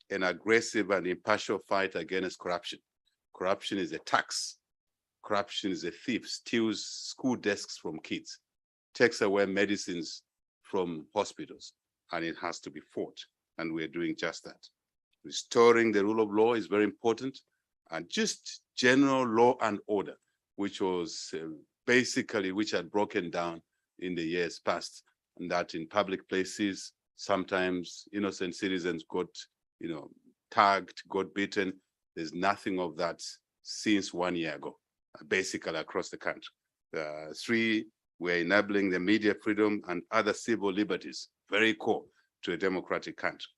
an aggressive and impartial fight against corruption. Corruption is a tax. Corruption is a thief, steals school desks from kids, takes away medicines from hospitals, and it has to be fought. And we're doing just that. Restoring the rule of law is very important, and just general law and order, which was basically, which had broken down in the years past, and that in public places, sometimes innocent citizens got, tagged, got beaten. There's nothing of that since 1 year ago, basically across the country. 3, we're enabling the media freedom and other civil liberties, very core to a democratic country.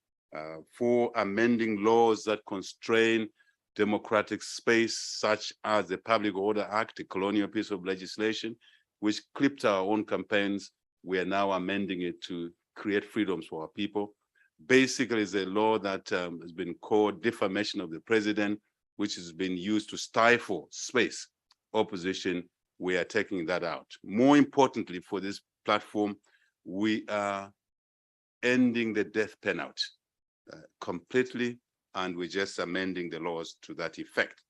4, amending laws that constrain democratic space, such as the Public Order Act, a colonial piece of legislation, which clipped our own campaigns. We are now amending it to create freedoms for our people. Basically, it's a law that has been called defamation of the president, which has been used to stifle space, opposition. We are taking that out. More importantly, for this platform, we are ending the death penalty completely, and we're just amending the laws to that effect.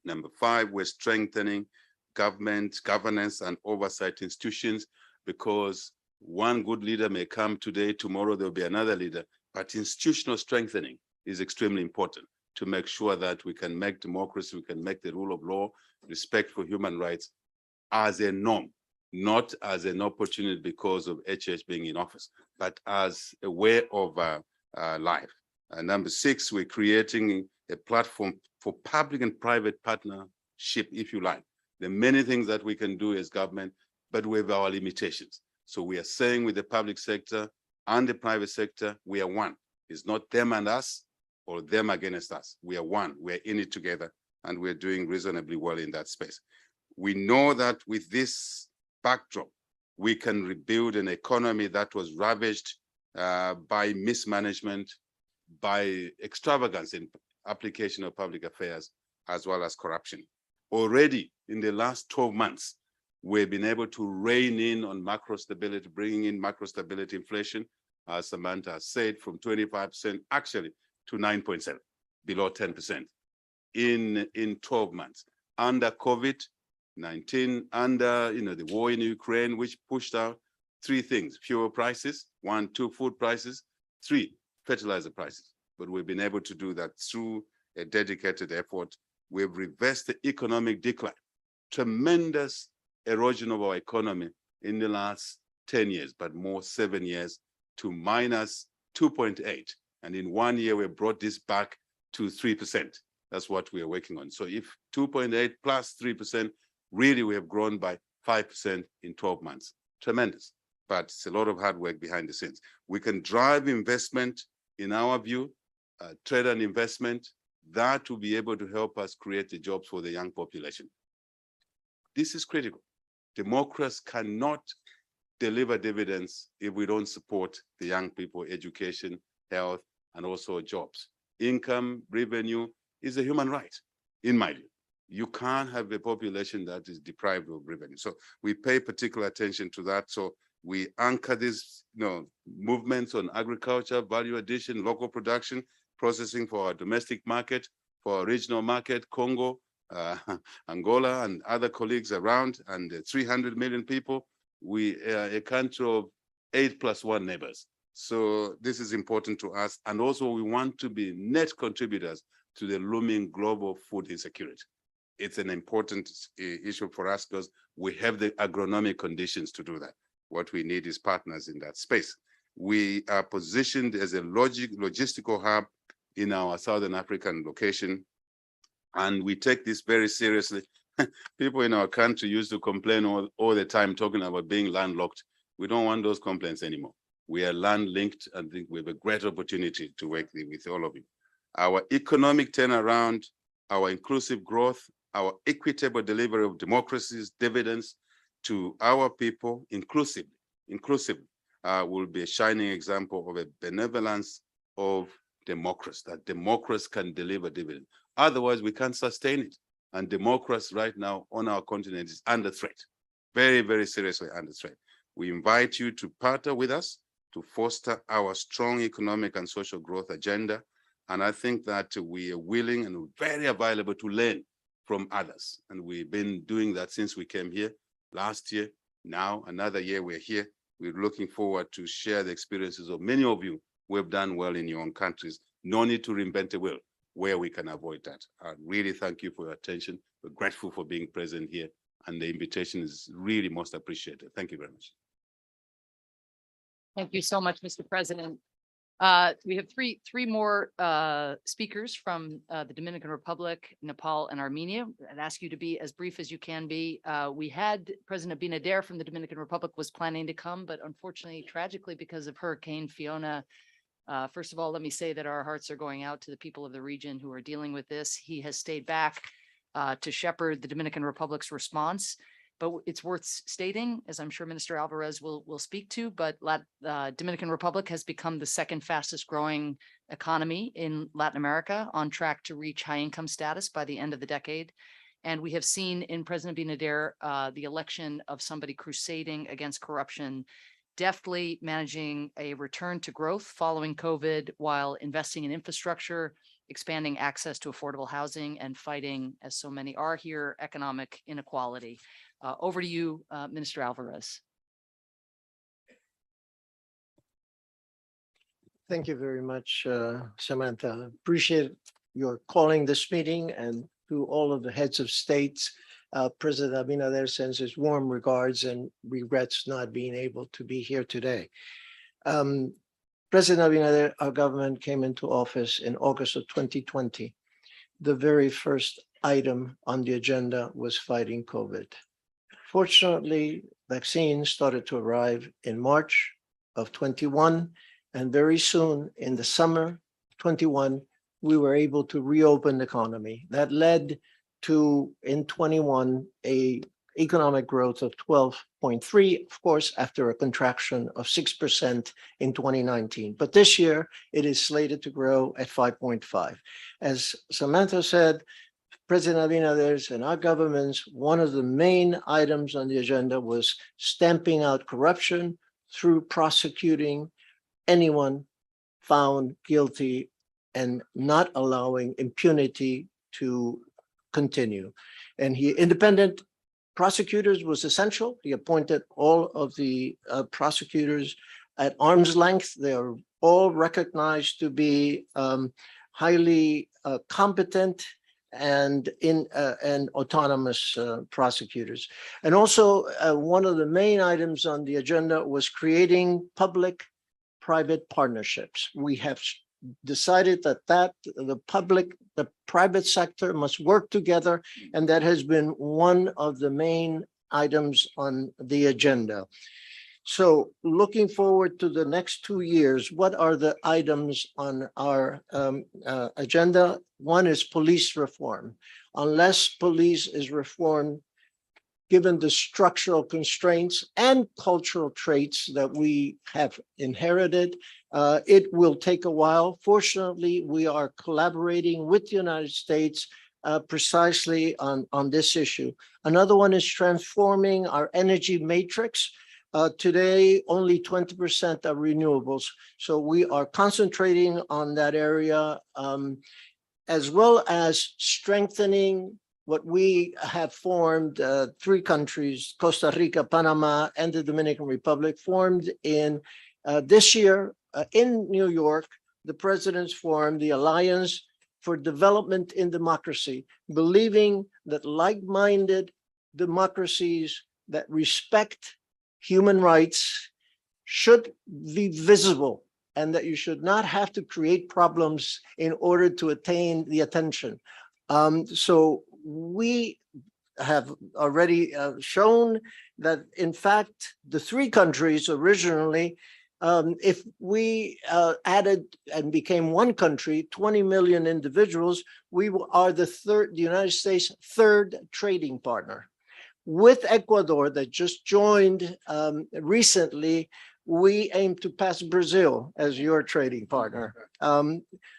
Number 5, we're strengthening government, governance, and oversight institutions, because one good leader may come today, tomorrow there'll be another leader, but institutional strengthening is extremely important to make sure that we can make democracy, we can make the rule of law, respect for human rights as a norm, not as an opportunity because of HH being in office, but as a way of life. Number 6, we're creating a platform for public and private partnership, if you like. There are many things that we can do as government, but we have our limitations. So we are saying with the public sector and the private sector, we are one. It's not them and us or them against us. We are one. We're in it together, and we're doing reasonably well in that space. We know that with this backdrop, we can rebuild an economy that was ravaged by mismanagement, by extravagance in application of public affairs, as well as corruption. Already in the last 12 months, we've been able to rein in on macro stability, bringing in macro stability inflation, as Samantha has said, from 25% actually to 9.7, below 10% in 12 months. Under COVID-19, under the war in Ukraine, which pushed out 3 things: fuel prices, 1, 2, food prices, 3, fertilizer prices. But we've been able to do that through a dedicated effort. We've reversed the economic decline, tremendous erosion of our economy in the last 10 years, but more 7 years, to minus 2.8. And in 1 year, we brought this back to 3%. That's what we are working on. So if 2.8 plus 3%, really we have grown by 5% in 12 months. Tremendous, but it's a lot of hard work behind the scenes. We can drive investment, in our view, trade and investment, that will be able to help us create the jobs for the young population. This is critical. Democracy cannot deliver dividends if we don't support the young people, education, health, and also jobs. Income, revenue is a human right, in my view. You can't have a population that is deprived of revenue. So we pay particular attention to that. So we anchor these movements on agriculture, value addition, local production, processing for our domestic market, for our regional market, Congo, Angola, and other colleagues around, and 300 million people. We are a country of 8+1 neighbors. So this is important to us. And also we want to be net contributors to the looming global food insecurity. It's an important issue for us because we have the agronomic conditions to do that. What we need is partners in that space. We are positioned as a logistical hub in our Southern African location, and we take this very seriously. People in our country used to complain all the time talking about being landlocked. We don't want those complaints anymore. We are land linked, and I think we have a great opportunity to work with all of you. Our economic turnaround, our inclusive growth, our equitable delivery of democracy's dividends to our people inclusively will be a shining example of a benevolence of democracy, that democracy can deliver dividends. Otherwise, we can't sustain it. And democracy right now on our continent is under threat, very, very seriously under threat. We invite you to partner with us to foster our strong economic and social growth agenda. And I think that we are willing and very available to learn from others. And we've been doing that since we came here last year. Now, another year we're here. We're looking forward to share the experiences of many of you who have done well in your own countries. No need to reinvent the wheel where we can avoid that. I really thank you for your attention. We're grateful for being present here, and the invitation is really most appreciated. Thank you very much. Thank you so much, Mr. President. We have three more speakers from the Dominican Republic, Nepal, and Armenia. I'd ask you to be as brief as you can be. We had President Abinader from the Dominican Republic was planning to come, but unfortunately, tragically, because of Hurricane Fiona, first of all, let me say that our hearts are going out to the people of the region who are dealing with this. He has stayed back to shepherd the Dominican Republic's response. But it's worth stating, as I'm sure Minister Alvarez will speak to, but Dominican Republic has become the second fastest growing economy in Latin America, on track to reach high income status by the end of the decade. And we have seen in President Abinader the election of somebody crusading against corruption deftly managing a return to growth following COVID while investing in infrastructure, expanding access to affordable housing, and fighting, as so many are here, economic inequality. Over to you, Minister Alvarez. Thank you very much, Samantha. Appreciate your calling this meeting, and to all of the heads of states. President Abinader sends his warm regards and regrets not being able to be here today. President Abinader, our government came into office in August of 2020. The very first item on the agenda was fighting COVID. Fortunately, vaccines started to arrive in March of 21, and very soon in the summer 21, we were able to reopen the economy. That led to, in 21, a economic growth of 12.3, of course, after a contraction of 6% in 2019. But this year, it is slated to grow at 5.5. As Samantha said, President Abinader's and our government's, one of the main items on the agenda was stamping out corruption through prosecuting anyone found guilty and not allowing impunity to continue. And independent prosecutors was essential. He appointed all of the prosecutors at arm's length. They are all recognized to be highly competent and autonomous prosecutors. And also one of the main items on the agenda was creating public-private partnerships. We have decided that the private sector must work together, and that has been one of the main items on the agenda. So looking forward to the next 2 years, what are the items on our agenda? One is police reform. Unless police is reformed, given the structural constraints and cultural traits that we have inherited, it will take a while. Fortunately, we are collaborating with the United States precisely on this issue. Another one is transforming our energy matrix. Today, only 20% are renewables. So we are concentrating on that area, as well as strengthening what we have formed, 3 countries, Costa Rica, Panama, and the Dominican Republic, formed in this year in New York. The presidents formed the Alliance for Development in Democracy, believing that like-minded democracies that respect human rights should be visible, and that you should not have to create problems in order to attain the attention. So we have already shown that, in fact, the 3 countries originally, if we added and became 1 country, 20 million individuals, we are the United States' 3rd trading partner. With Ecuador, that just joined recently, we aim to pass Brazil as your trading partner.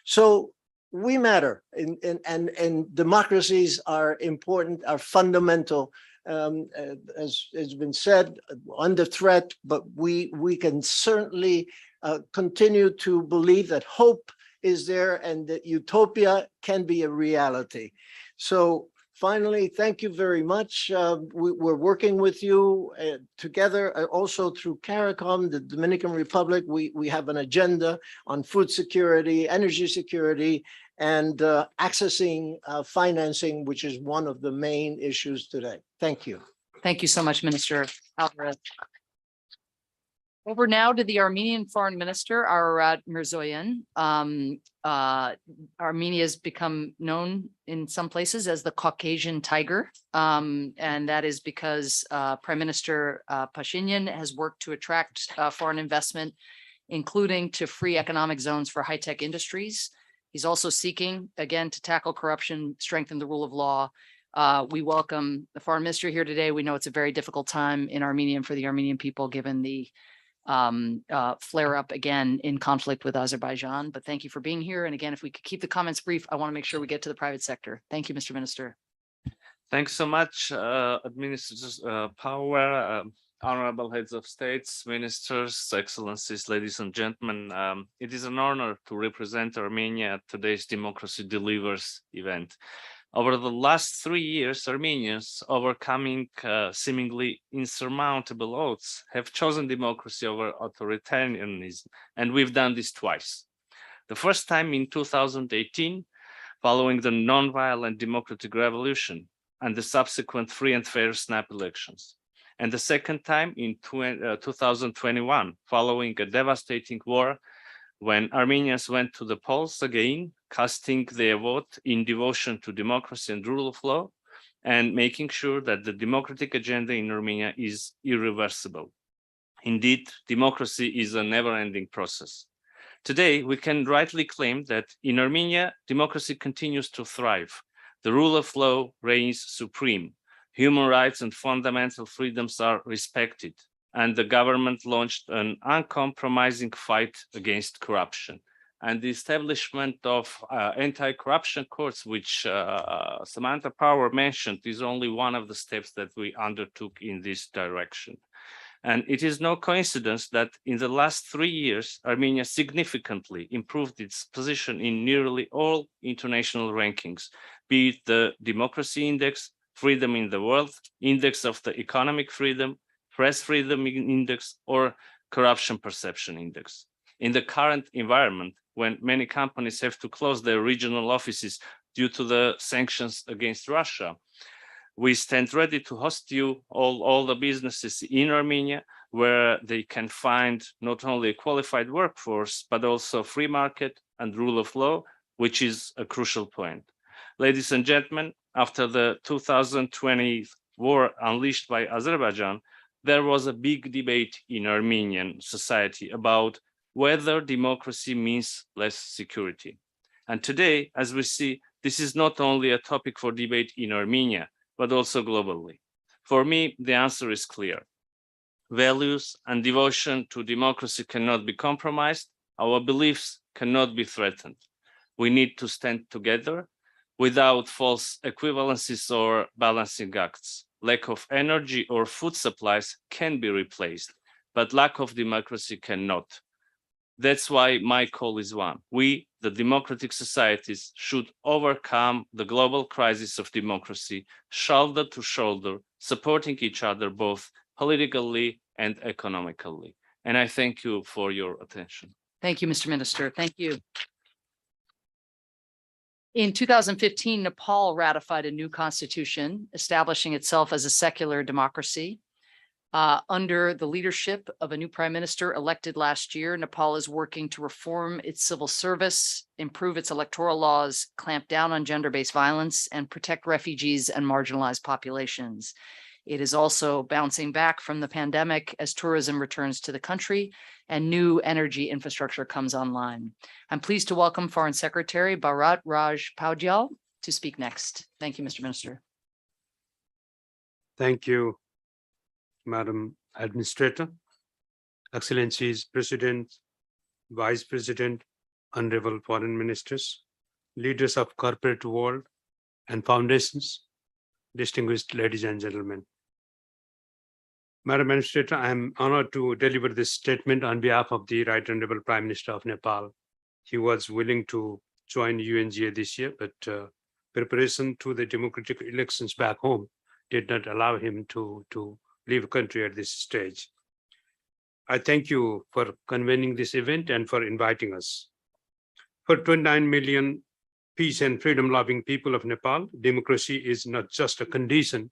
So we matter, and democracies are important, are fundamental, as has been said, under threat, but we can certainly continue to believe that hope is there and that utopia can be a reality. So finally, thank you very much. We're working with you together, also through CARICOM, the Dominican Republic. We have an agenda on food security, energy security, and accessing financing, which is one of the main issues today. Thank you. Thank you so much, Minister Alvarez. Over now to the Armenian Foreign Minister, Ararat Mirzoyan. Armenia has become known in some places as the Caucasian tiger. And that is because Prime Minister Pashinyan has worked to attract foreign investment, including to free economic zones for high-tech industries. He's also seeking, again, to tackle corruption, strengthen the rule of law. We welcome the Foreign Minister here today. We know it's a very difficult time in Armenia and for the Armenian people, given the flare up again in conflict with Azerbaijan. But thank you for being here. And again, if we could keep the comments brief, I want to make sure we get to the private sector. Thank you, Mr. Minister. Thanks so much, Administrator Power, honorable heads of states, ministers, excellencies, ladies and gentlemen. It is an honor to represent Armenia at today's Democracy Delivers event. Over the last 3 years, Armenians, overcoming seemingly insurmountable odds, have chosen democracy over authoritarianism, and we've done this twice. The first time in 2018, following the non-violent democratic revolution and the subsequent free and fair snap elections. And the second time in 2021, following a devastating war, when Armenians went to the polls again, casting their vote in devotion to democracy and rule of law, and making sure that the democratic agenda in Armenia is irreversible. Indeed, democracy is a never-ending process. Today, we can rightly claim that in Armenia, democracy continues to thrive. The rule of law reigns supreme. Human rights and fundamental freedoms are respected, and the government launched an uncompromising fight against corruption. And the establishment of anti-corruption courts, which Samantha Power mentioned, is only one of the steps that we undertook in this direction. And it is no coincidence that in the last 3 years, Armenia significantly improved its position in nearly all international rankings, be it the Democracy Index, Freedom in the World, Index of the Economic Freedom, Press Freedom Index, or Corruption Perception Index. In the current environment, when many companies have to close their regional offices due to the sanctions against Russia, we stand ready to host you, all the businesses in Armenia, where they can find not only a qualified workforce, but also free market and rule of law, which is a crucial point. Ladies and gentlemen, after the 2020 war unleashed by Azerbaijan, there was a big debate in Armenian society about whether democracy means less security. And today, as we see, this is not only a topic for debate in Armenia, but also globally. For me, the answer is clear. Values and devotion to democracy cannot be compromised. Our beliefs cannot be threatened. We need to stand together without false equivalencies or balancing acts. Lack of energy or food supplies can be replaced, but lack of democracy cannot. That's why my call is one. We, the democratic societies, should overcome the global crisis of democracy, shoulder to shoulder, supporting each other both politically and economically. And I thank you for your attention. Thank you, Mr. Minister. Thank you. In 2015, Nepal ratified a new constitution, establishing itself as a secular democracy. Under the leadership of a new prime minister elected last year, Nepal is working to reform its civil service, improve its electoral laws, clamp down on gender-based violence, and protect refugees and marginalized populations. It is also bouncing back from the pandemic as tourism returns to the country and new energy infrastructure comes online. I'm pleased to welcome Foreign Secretary Bharat Raj Paudyal to speak next. Thank you, Mr. Minister. Thank you, Madam Administrator, Excellencies, President, Vice President, Honorable Foreign Ministers, leaders of corporate world and foundations, distinguished ladies and gentlemen. Madam Administrator, I am honored to deliver this statement on behalf of the Right Honorable Prime Minister of Nepal. He was willing to join UNGA this year, but preparation to the democratic elections back home did not allow him to leave the country at this stage. I thank you for convening this event and for inviting us. For 29 million peace and freedom loving people of Nepal, democracy is not just a condition.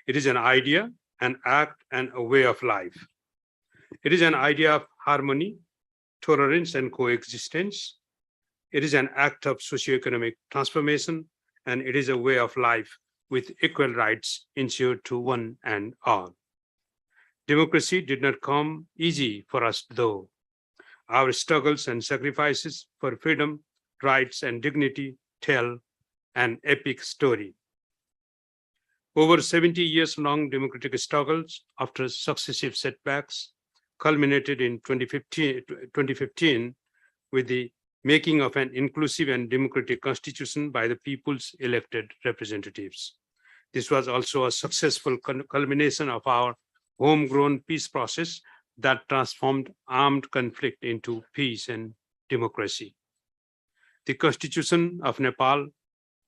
It is an idea, an act, and a way of life. It is an idea of harmony, tolerance, and coexistence. It is an act of socioeconomic transformation, and it is a way of life with equal rights ensured to one and all. Democracy did not come easy for us, though. Our struggles and sacrifices for freedom, rights, and dignity tell an epic story. Over 70 years long democratic struggles after successive setbacks culminated in 2015 with the making of an inclusive and democratic constitution by the people's elected representatives. This was also a successful culmination of our homegrown peace process that transformed armed conflict into peace and democracy. The Constitution of Nepal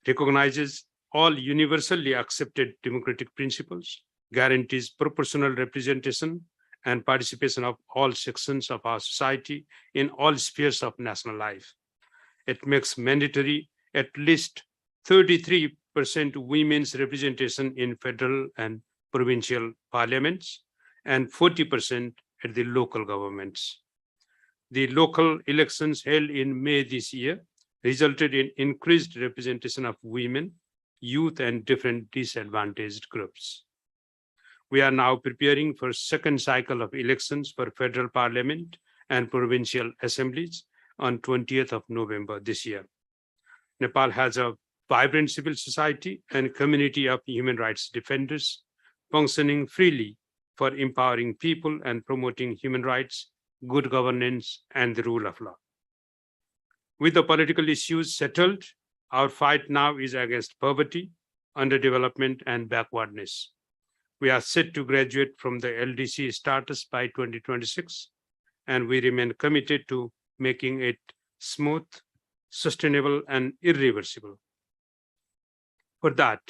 recognizes all universally accepted democratic principles, guarantees proportional representation and participation of all sections of our society in all spheres of national life. It makes mandatory at least 33% women's representation in federal and provincial parliaments and 40% at the local governments. The local elections held in May this year resulted in increased representation of women, youth, and different disadvantaged groups. We are now preparing for second cycle of elections for federal parliament and provincial assemblies on 20th of November this year. Nepal has a vibrant civil society and community of human rights defenders functioning freely for empowering people and promoting human rights, good governance, and the rule of law. With the political issues settled, our fight now is against poverty, underdevelopment, and backwardness. We are set to graduate from the LDC status by 2026, and we remain committed to making it smooth, sustainable, and irreversible. For that,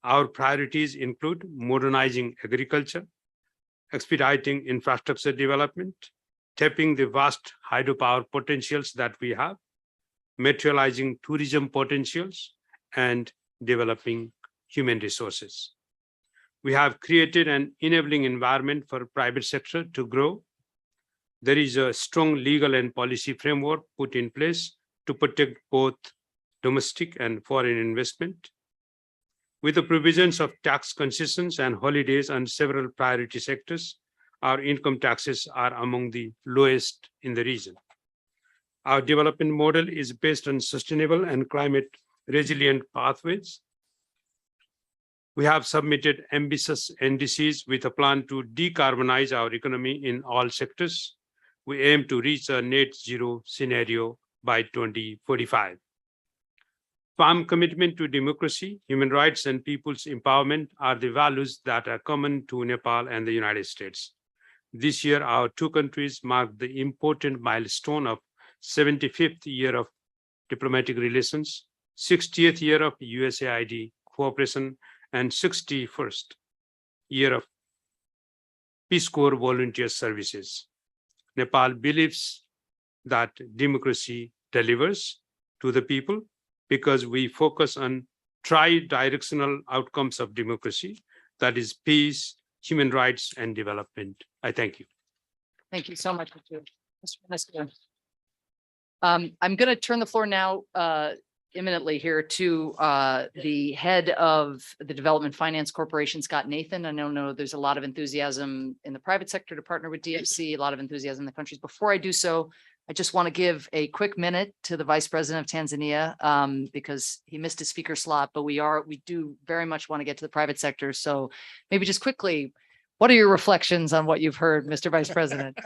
our priorities include modernizing agriculture, expediting infrastructure development, tapping the vast hydropower potentials that we have, materializing tourism potentials, and developing human resources. We have created an enabling environment for private sector to grow. There is a strong legal and policy framework put in place to protect both domestic and foreign investment. With the provisions of tax concessions and holidays on several priority sectors, our income taxes are among the lowest in the region. Our development model is based on sustainable and climate resilient pathways. We have submitted ambitious NDCs with a plan to decarbonize our economy in all sectors. We aim to reach a net zero scenario by 2045. Firm commitment to democracy, human rights, and people's empowerment are the values that are common to Nepal and the United States. This year, our two countries mark the important milestone of 75th year of diplomatic relations, 60th year of USAID cooperation, and 61st year of Peace Corps volunteer services. Nepal believes that democracy delivers to the people because we focus on tri-directional outcomes of democracy, that is peace, human rights, and development. I thank you. Thank you so much, Mr. Minister. I'm going to turn the floor now imminently here to the head of the Development Finance Corporation, Scott Nathan. I know there's a lot of enthusiasm in the private sector to partner with DFC, a lot of enthusiasm in the countries. Before I do so, I just want to give a quick minute to the Vice President of Tanzania because he missed his speaker slot, but we do very much want to get to the private sector. So maybe just quickly, what are your reflections on what you've heard, Mr. Vice President?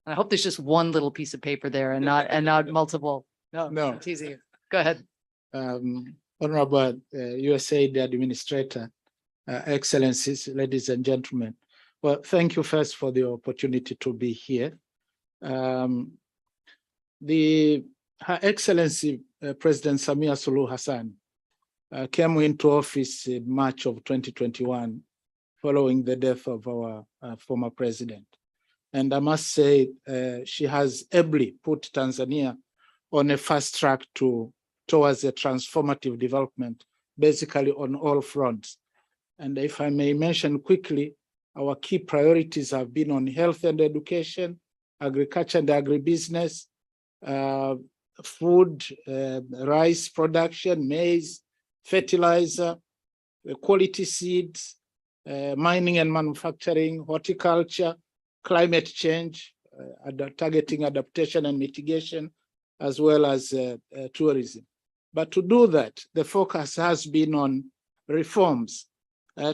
I hope there's just one little piece of paper there and not multiple. No, I'm teasing you. Go ahead. Honorable USAID Administrator, Excellencies, ladies and gentlemen. Well, thank you first for the opportunity to be here. Her Excellency President Samia Suluhu Hassan came into office in March of 2021 following the death of our former president. And I must say, she has ably put Tanzania on a fast track towards a transformative development, basically on all fronts. And if I may mention quickly, our key priorities have been on health and education, agriculture and agribusiness, food, rice production, maize, fertilizer, quality seeds, mining and manufacturing, horticulture, climate change, targeting adaptation and mitigation, as well as tourism. But to do that, the focus has been on reforms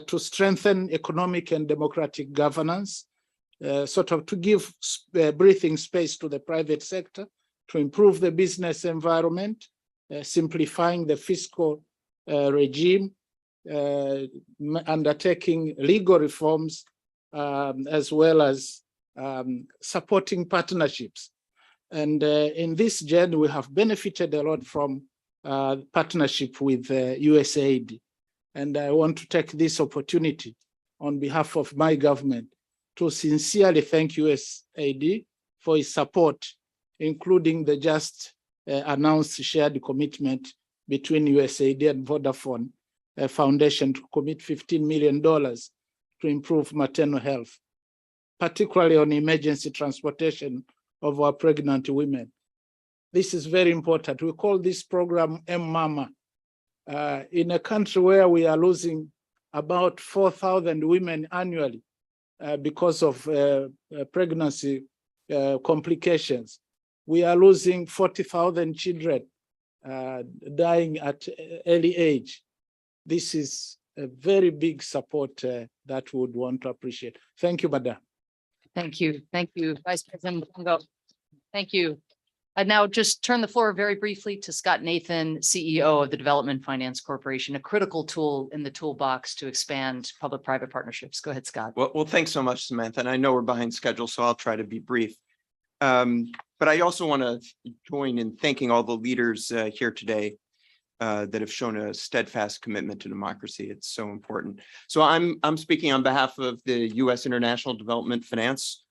to strengthen economic and democratic governance, sort of to give breathing space to the private sector, to improve the business environment, simplifying the fiscal regime, undertaking legal reforms, as well as supporting partnerships. And in this journey, we have benefited a lot from partnership with USAID. And I want to take this opportunity on behalf of my government to sincerely thank USAID for its support, including the just announced shared commitment between USAID and Vodafone Foundation to commit $15 million to improve maternal health, particularly on emergency transportation of our pregnant women. This is very important. We call this program M-Mama. In a country where we are losing about 4,000 women annually because of pregnancy complications, we are losing 40,000 children dying at early age. This is a very big support that we would want to appreciate. Thank you, Madam. Thank you. Thank you, Vice President Bongo. Thank you. I now just turn the floor very briefly to Scott Nathan, CEO of the Development Finance Corporation, a critical tool in the toolbox to expand public-private partnerships. Go ahead, Scott. Well, thanks so much, Samantha. And I know we're behind schedule, so I'll try to be brief. But I also want to join in thanking all the leaders here today that have shown a steadfast commitment to democracy. It's so important. So I'm speaking on behalf of the U.S. International Development Finance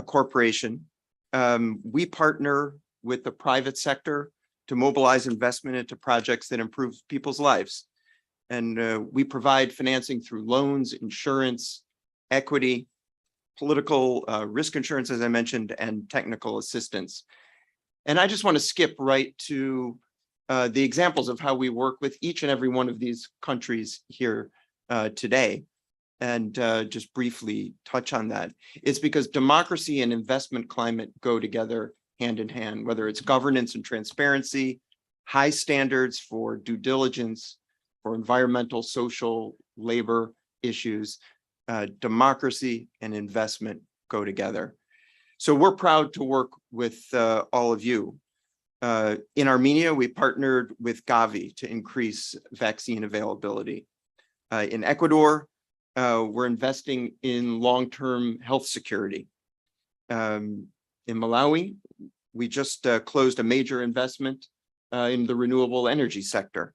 Corporation. We partner with the private sector to mobilize investment into projects that improve people's lives. And we provide financing through loans, insurance, equity, political risk insurance, as I mentioned, and technical assistance. And I just want to skip right to the examples of how we work with each and every one of these countries here today, and just briefly touch on that. It's because democracy and investment climate go together hand in hand, whether it's governance and transparency, high standards for due diligence, for environmental, social, labor issues, democracy and investment go together. So we're proud to work with all of you. In Armenia, we partnered with Gavi to increase vaccine availability. In Ecuador, we're investing in long-term health security. In Malawi, we just closed a major investment in the renewable energy sector.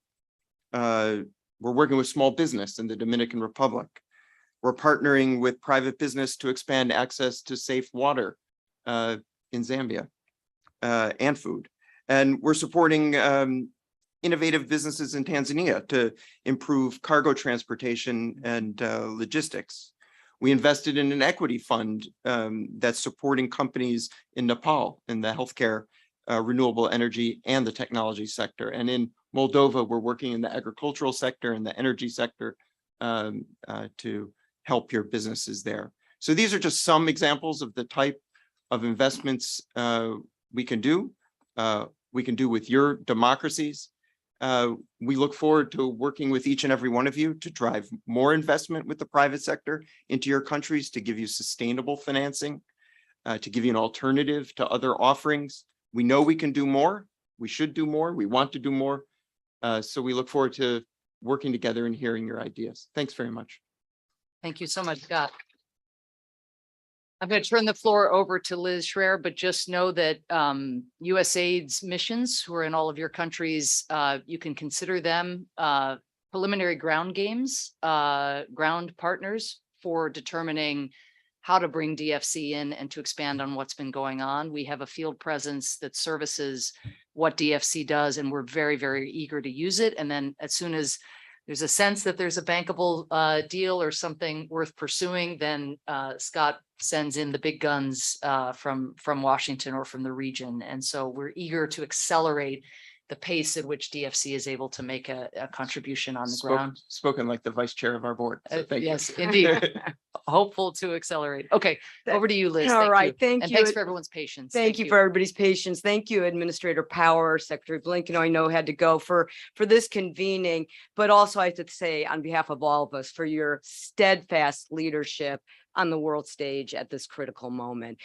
We're working with small business in the Dominican Republic. We're partnering with private business to expand access to safe water in Zambia and food. And we're supporting innovative businesses in Tanzania to improve cargo transportation and logistics. We invested in an equity fund that's supporting companies in Nepal in the healthcare, renewable energy, and the technology sector. And in Moldova, we're working in the agricultural sector and the energy sector to help your businesses there. So these are just some examples of the type of investments we can do with your democracies. We look forward to working with each and every one of you to drive more investment with the private sector into your countries, to give you sustainable financing, to give you an alternative to other offerings. We know we can do more. We should do more. We want to do more. So we look forward to working together and hearing your ideas. Thanks very much. Thank you so much, Scott. I'm going to turn the floor over to Liz Schreier, but just know that USAID's missions, who are in all of your countries, you can consider them preliminary ground games, ground partners for determining how to bring DFC in and to expand on what's been going on. We have a field presence that services what DFC does, and we're very, very eager to use it. And then as soon as there's a sense that there's a bankable deal or something worth pursuing, then Scott sends in the big guns from Washington or from the region. And so we're eager to accelerate the pace at which DFC is able to make a contribution on the ground. Spoken like the vice chair of our board. So thank you. Yes, indeed. Hopeful to accelerate. Okay, over to you, Liz. All right, thank and you. thanks for everyone's patience. Thank you for everybody's patience. Thank you, Administrator Power, Secretary Blinken, I know had to go for this convening, but also I have to say on behalf of all of us for your steadfast leadership on the world stage at this critical moment.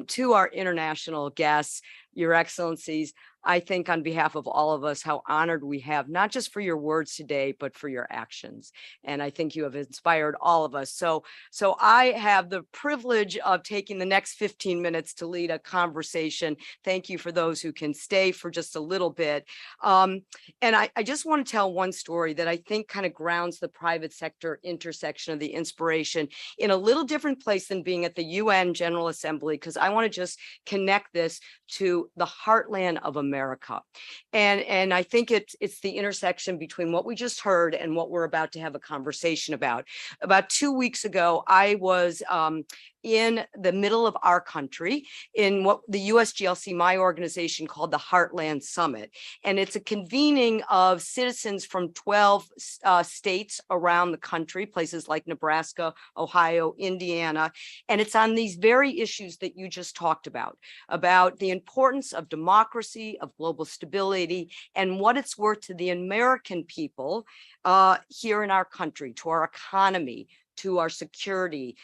To our international guests, Your Excellencies, I think on behalf of all of us, how honored we have, not just for your words today, but for your actions. And I think you have inspired all of us. So I have the privilege of taking the next 15 minutes to lead a conversation. Thank you for those who can stay for just a little bit. And I just want to tell one story that I think kind of grounds the private sector intersection of the inspiration in a little different place than being at the UN General Assembly, because I want to just connect this to the heartland of America. And I think it's the intersection between what we just heard and what we're about to have a conversation about. About 2 weeks ago, I was in the middle of our country in what the USGLC, my organization, called the Heartland Summit. And it's a convening of citizens from 12 states around the country, places like Nebraska, Ohio, Indiana. And it's on these very issues that you just talked about the importance of democracy, of global stability, and what it's worth to the American people here in our country, to our economy, to our security,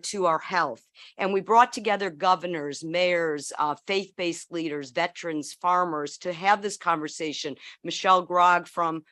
to our health. And we brought together governors, mayors, faith-based leaders, veterans, farmers to have this conversation. Michelle Grogg from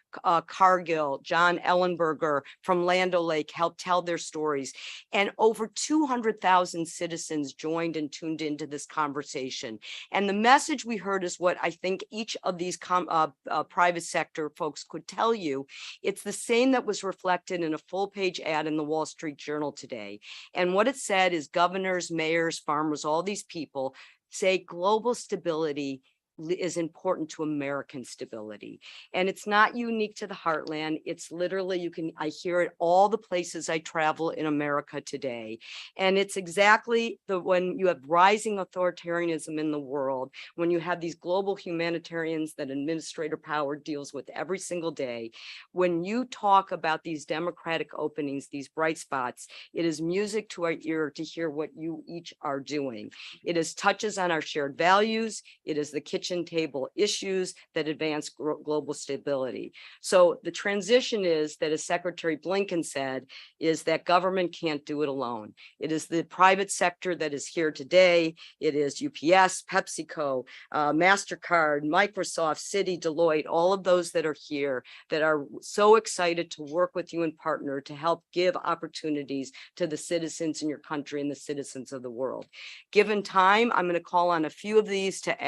Cargill, John Ellenberger from Land O'Lake helped tell their stories. And over 200,000 citizens joined and tuned into this conversation. And the message we heard is what I think each of these private sector folks could tell you. It's the same that was reflected in a full-page ad in the Wall Street Journal today. And what it said is governors, mayors, farmers, all these people say global stability is important to American stability. And it's not unique to the heartland. It's literally, I hear it all the places I travel in America today. And it's exactly when you have rising authoritarianism in the world, when you have these global humanitarians that administrator power deals with every single day, when you talk about these democratic openings, these bright spots, it is music to our ear to hear what you each are doing. It is touches on our shared values. It is the kitchen table issues that advance global stability. So the transition is that, as Secretary Blinken said, is that government can't do it alone. It is the private sector that is here today. It is UPS, PepsiCo, MasterCard, Microsoft, Citi, Deloitte, all of those that are here that are so excited to work with you and partner to help give opportunities to the citizens in your country and the citizens of the world. Given time, I'm going to call on a few of these to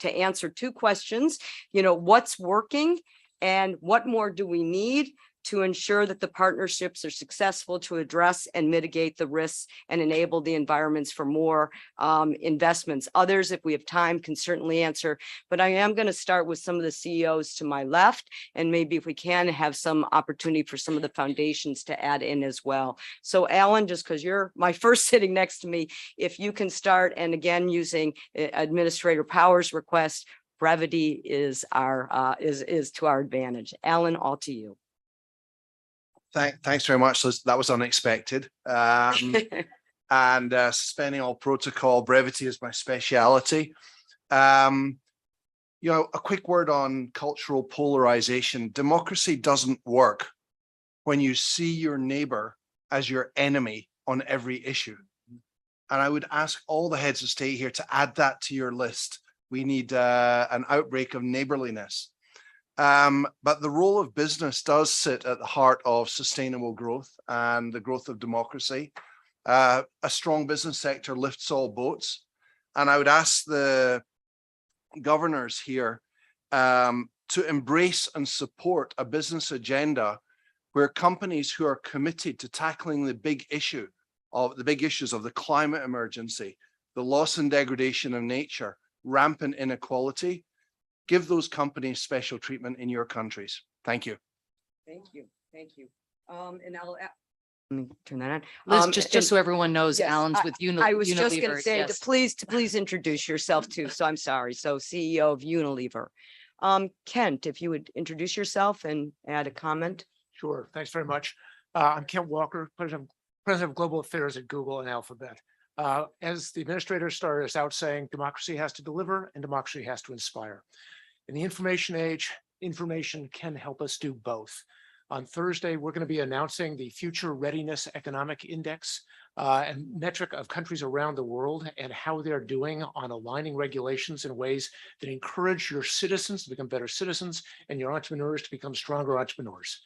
answer two questions. What's working and what more do we need to ensure that the partnerships are successful to address and mitigate the risks and enable the environments for more investments. Others, if we have time, can certainly answer, but I am going to start with some of the CEOs to my left, and maybe if we can have some opportunity for some of the foundations to add in as well. So Alan, just because you're my first sitting next to me, if you can start, and again, using Administrator Power's request, brevity is to our advantage. Alan, all to you. Thanks very much. So that was unexpected. And suspending all protocol, brevity is my speciality. A quick word on cultural polarization. Democracy doesn't work when you see your neighbor as your enemy on every issue. And I would ask all the heads of state here to add that to your list. We need an outbreak of neighborliness. But the role of business does sit at the heart of sustainable growth and the growth of democracy. A strong business sector lifts all boats. And I would ask the governors here to embrace and support a business agenda where companies who are committed to tackling the big issues of the climate emergency, the loss and degradation of nature, rampant inequality, give those companies special treatment in your countries. Thank you. Thank you. Thank you. And I'll let me turn that on. Liz, just so everyone knows, yes, Alan's with Unilever. I was just going to say, yes. to please introduce yourself too. So I'm sorry. So CEO of Unilever. Kent, if you would introduce yourself and add a comment. Sure. Thanks very much. I'm Kent Walker, President of Global Affairs at Google and Alphabet. As the administrator started us out saying, democracy has to deliver and democracy has to inspire. In the information age, information can help us do both. On Thursday, we're going to be announcing the Future Readiness Economic Index. and metric of countries around the world and how they're doing on aligning regulations in ways that encourage your citizens to become better citizens and your entrepreneurs to become stronger entrepreneurs.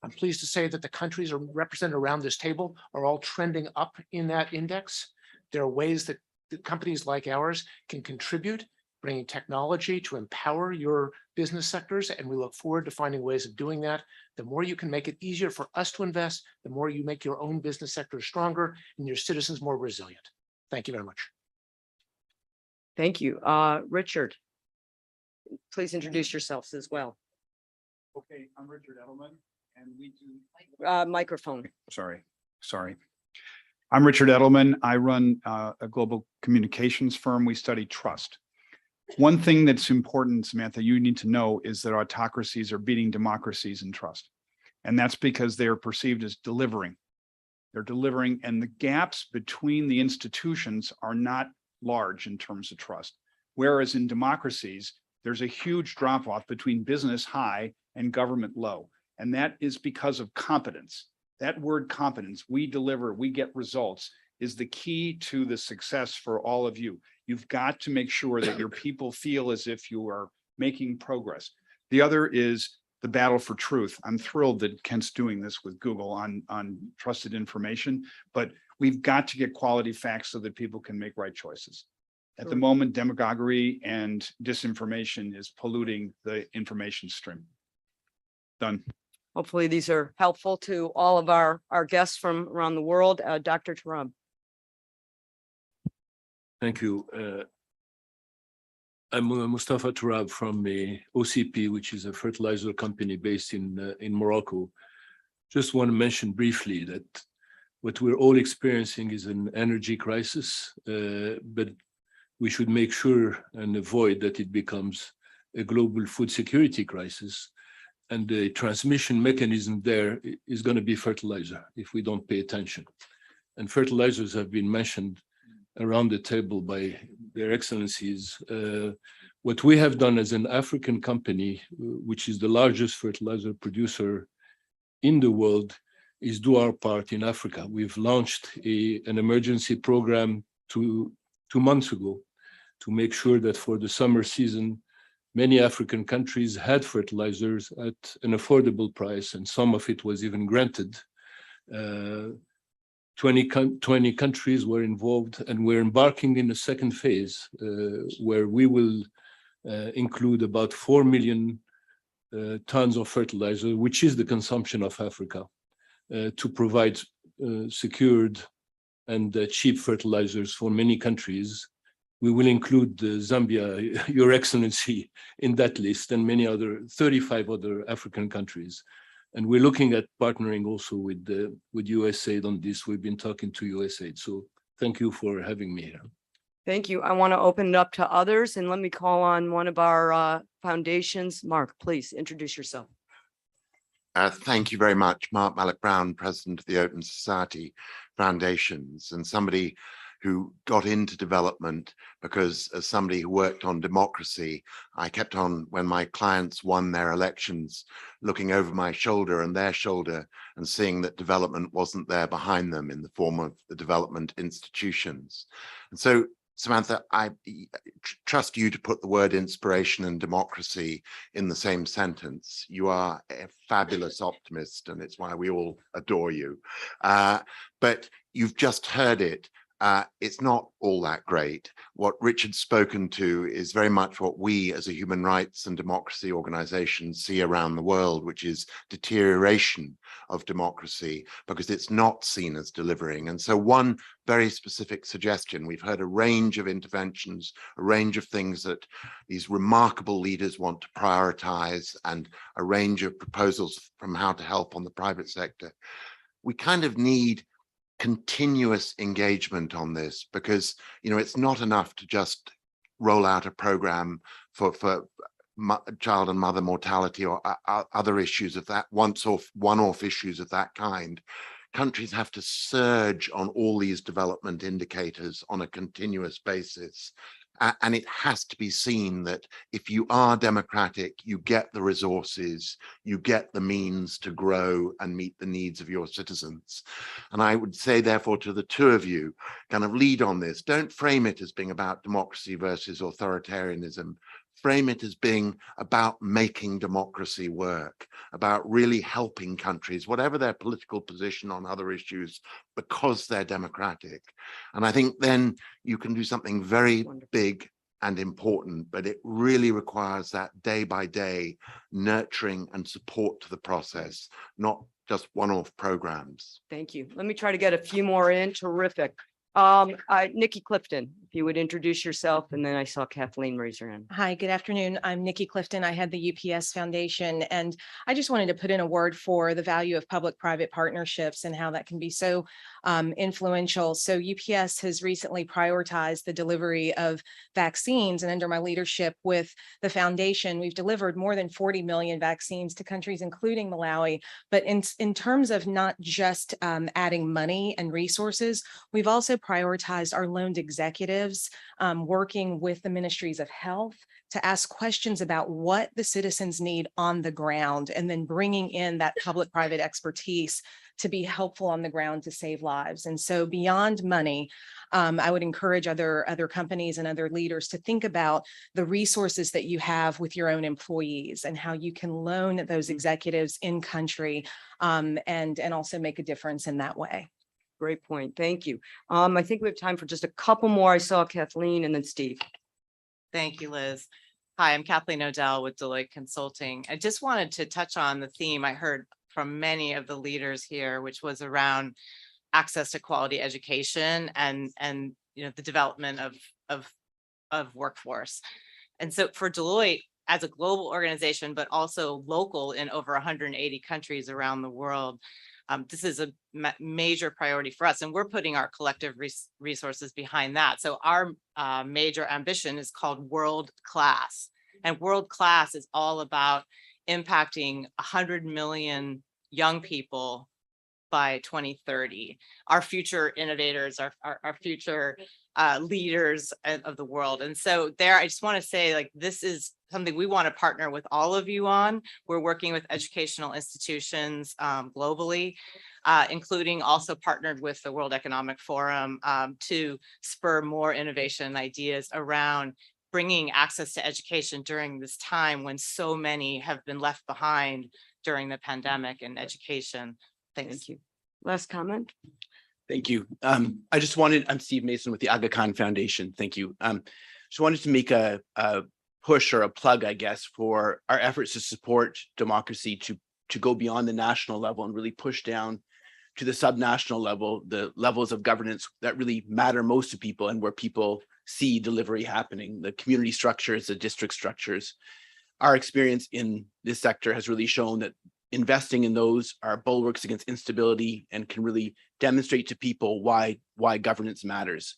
I'm pleased to say that the countries are represented around this table are all trending up in that index. There are ways that companies like ours can contribute, bringing technology to empower your business sectors, and we look forward to finding ways of doing that. The more you can make it easier for us to invest, the more you make your own business sector stronger and your citizens more resilient. Thank you very much. Thank you. Richard, please introduce yourselves as well. Okay, I'm Richard Edelman, and we do. Microphone. Sorry. I'm Richard Edelman. I run a global communications firm. We study trust. One thing that's important, Samantha, you need to know is that autocracies are beating democracies in trust. And that's because they are perceived as delivering. They're delivering, and the gaps between the institutions are not large in terms of trust. Whereas in democracies, there's a huge drop-off between business high and government low. And that is because of competence. That word competence, we deliver, we get results, is the key to the success for all of you. You've got to make sure that your people feel as if you are making progress. The other is the battle for truth. I'm thrilled that Kent's doing this with Google on trusted information, but we've got to get quality facts so that people can make right choices. At the moment, demagoguery and disinformation is polluting the information stream. Done. Hopefully these are helpful to all of our guests from around the world. Dr. Tarab. Thank you. I'm Mustafa Turab from OCP, which is a fertilizer company based in Morocco. Just want to mention briefly that what we're all experiencing is an energy crisis, but we should make sure and avoid that it becomes a global food security crisis. And the transmission mechanism there is going to be fertilizer if we don't pay attention. And fertilizers have been mentioned around the table by their excellencies. What we have done as an African company, which is the largest fertilizer producer in the world, is do our part in Africa. We've launched an emergency program 2 months ago to make sure that for the summer season, many African countries had fertilizers at an affordable price, and some of it was even granted. 20 countries were involved, and we're embarking in a second phase where we will include about 4 million tons of fertilizer, which is the consumption of Africa, to provide secured and cheap fertilizers for many countries. We will include Zambia, Your Excellency, in that list, and many other 35 other African countries. And we're looking at partnering also with USAID on this. We've been talking to USAID. So thank you for having me here. Thank you. I want to open it up to others, and let me call on one of our foundations. Mark, please introduce yourself. Thank you very much. Mark Malloch-Brown, President of the Open Society Foundations, and somebody who got into development because as somebody who worked on democracy, I kept on, when my clients won their elections, looking over my shoulder and their shoulder and seeing that development wasn't there behind them in the form of the development institutions. And so, Samantha, I trust you to put the word inspiration and democracy in the same sentence. You are a fabulous optimist, and it's why we all adore you. But you've just heard it. It's not all that great. What Richard's spoken to is very much what we as a human rights and democracy organization see around the world, which is deterioration of democracy because it's not seen as delivering. And so one very specific suggestion, we've heard a range of interventions, a range of things that these remarkable leaders want to prioritize, and a range of proposals from how to help on the private sector. We kind of need continuous engagement on this, because it's not enough to just roll out a program for child and mother mortality or other issues of that one-off issues of that kind. Countries have to surge on all these development indicators on a continuous basis. And it has to be seen that if you are democratic, you get the resources, you get the means to grow and meet the needs of your citizens. And I would say, therefore, to the two of you, kind of lead on this. Don't frame it as being about democracy versus authoritarianism. Frame it as being about making democracy work, about really helping countries, whatever their political position on other issues, because they're democratic. And I think then you can do something very big and important, but it really requires that day by day nurturing and support to the process, not just one-off programs. Thank you. Let me try to get a few more in. Terrific. Nikki Clifton, if you would introduce yourself, and then I saw Kathleen raise her hand. Hi, good afternoon. I'm Nikki Clifton. I head the UPS Foundation, and I just wanted to put in a word for the value of public-private partnerships and how that can be so influential. So UPS has recently prioritized the delivery of vaccines, and under my leadership with the foundation, we've delivered more than 40 million vaccines to countries, including Malawi. But in terms of not just adding money and resources, we've also prioritized our loaned executives working with the ministries of health to ask questions about what the citizens need on the ground, and then bringing in that public-private expertise to be helpful on the ground to save lives. And so beyond money, I would encourage other companies and other leaders to think about the resources that you have with your own employees and how you can loan those executives in country and also make a difference in that way. Great point. Thank you. I think we have time for just a couple more. I saw Kathleen and then Steve. Thank you, Liz. Hi, I'm Kathleen O'Dell with Deloitte Consulting. I just wanted to touch on the theme I heard from many of the leaders here, which was around access to quality education and the development of workforce. And so for Deloitte, as a global organization, but also local in over 180 countries around the world, this is a major priority for us, and we're putting our collective resources behind that. So our major ambition is called World Class, and World Class is all about impacting 100 million young people by 2030, our future innovators, our future leaders of the world. And so there, I just want to say, like, this is something we want to partner with all of you on. We're working with educational institutions globally, including also partnered with the World Economic Forum to spur more innovation and ideas around bringing access to education during this time when so many have been left behind during the pandemic and education. Thanks. Thank you. Last comment. Thank you. I'm Steve Mason with the Aga Khan Foundation. Thank you. Just wanted to make a push or a plug, I guess, for our efforts to support democracy to go beyond the national level and really push down to the subnational level, the levels of governance that really matter most to people and where people see delivery happening, the community structures, the district structures. Our experience in this sector has really shown that investing in those are bulwarks against instability and can really demonstrate to people why governance matters.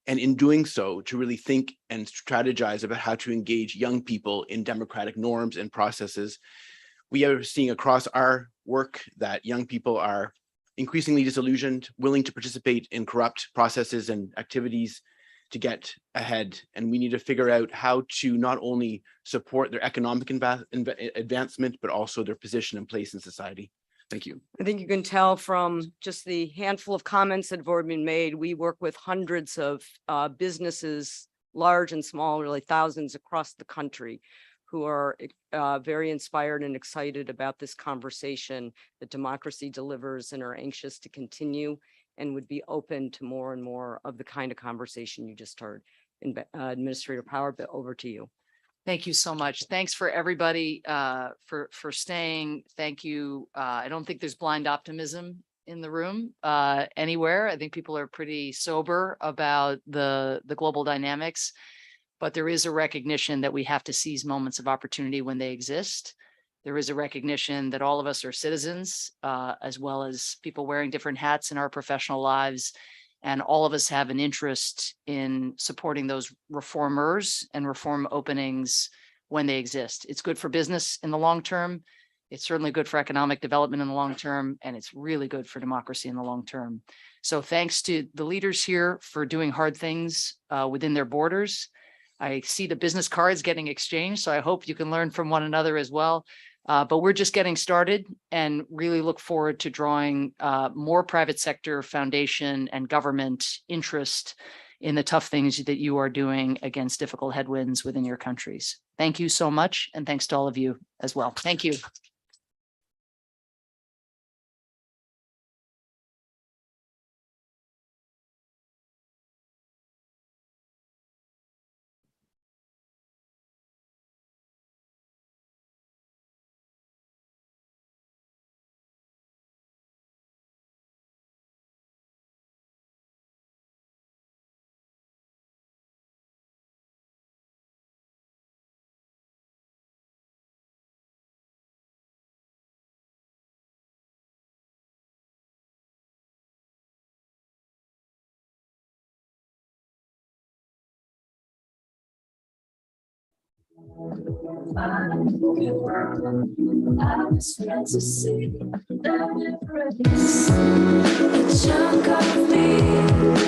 And in doing so, to really think and strategize about how to engage young people in democratic norms and processes. We are seeing across our work that young people are increasingly disillusioned, willing to participate in corrupt processes and activities to get ahead. And we need to figure out how to not only support their economic advancement, but also their position and place in society. Thank you. I think you can tell from just the handful of comments that have already been made. We work with hundreds of businesses, large and small, really thousands across the country, who are very inspired and excited about this conversation that democracy delivers and are anxious to continue and would be open to more and more of the kind of conversation you just heard. Administrator Power, but over to you. Thank you so much. Thanks for everybody for staying. Thank you. I don't think there's blind optimism in the room anywhere. I think people are pretty sober about the global dynamics, but there is a recognition that we have to seize moments of opportunity when they exist. There is a recognition that all of us are citizens, as well as people wearing different hats in our professional lives. And all of us have an interest in supporting those reformers and reform openings when they exist. It's good for business in the long term. It's certainly good for economic development in the long term, and it's really good for democracy in the long term. So thanks to the leaders here for doing hard things within their borders. I see the business cards getting exchanged, so I hope you can learn from one another as well. But we're just getting started and really look forward to drawing more private sector, foundation, and government interest in the tough things that you are doing against difficult headwinds within your countries. Thank you so much, and thanks to all of you as well. Thank you. I was ready to see the difference. A chunk of me.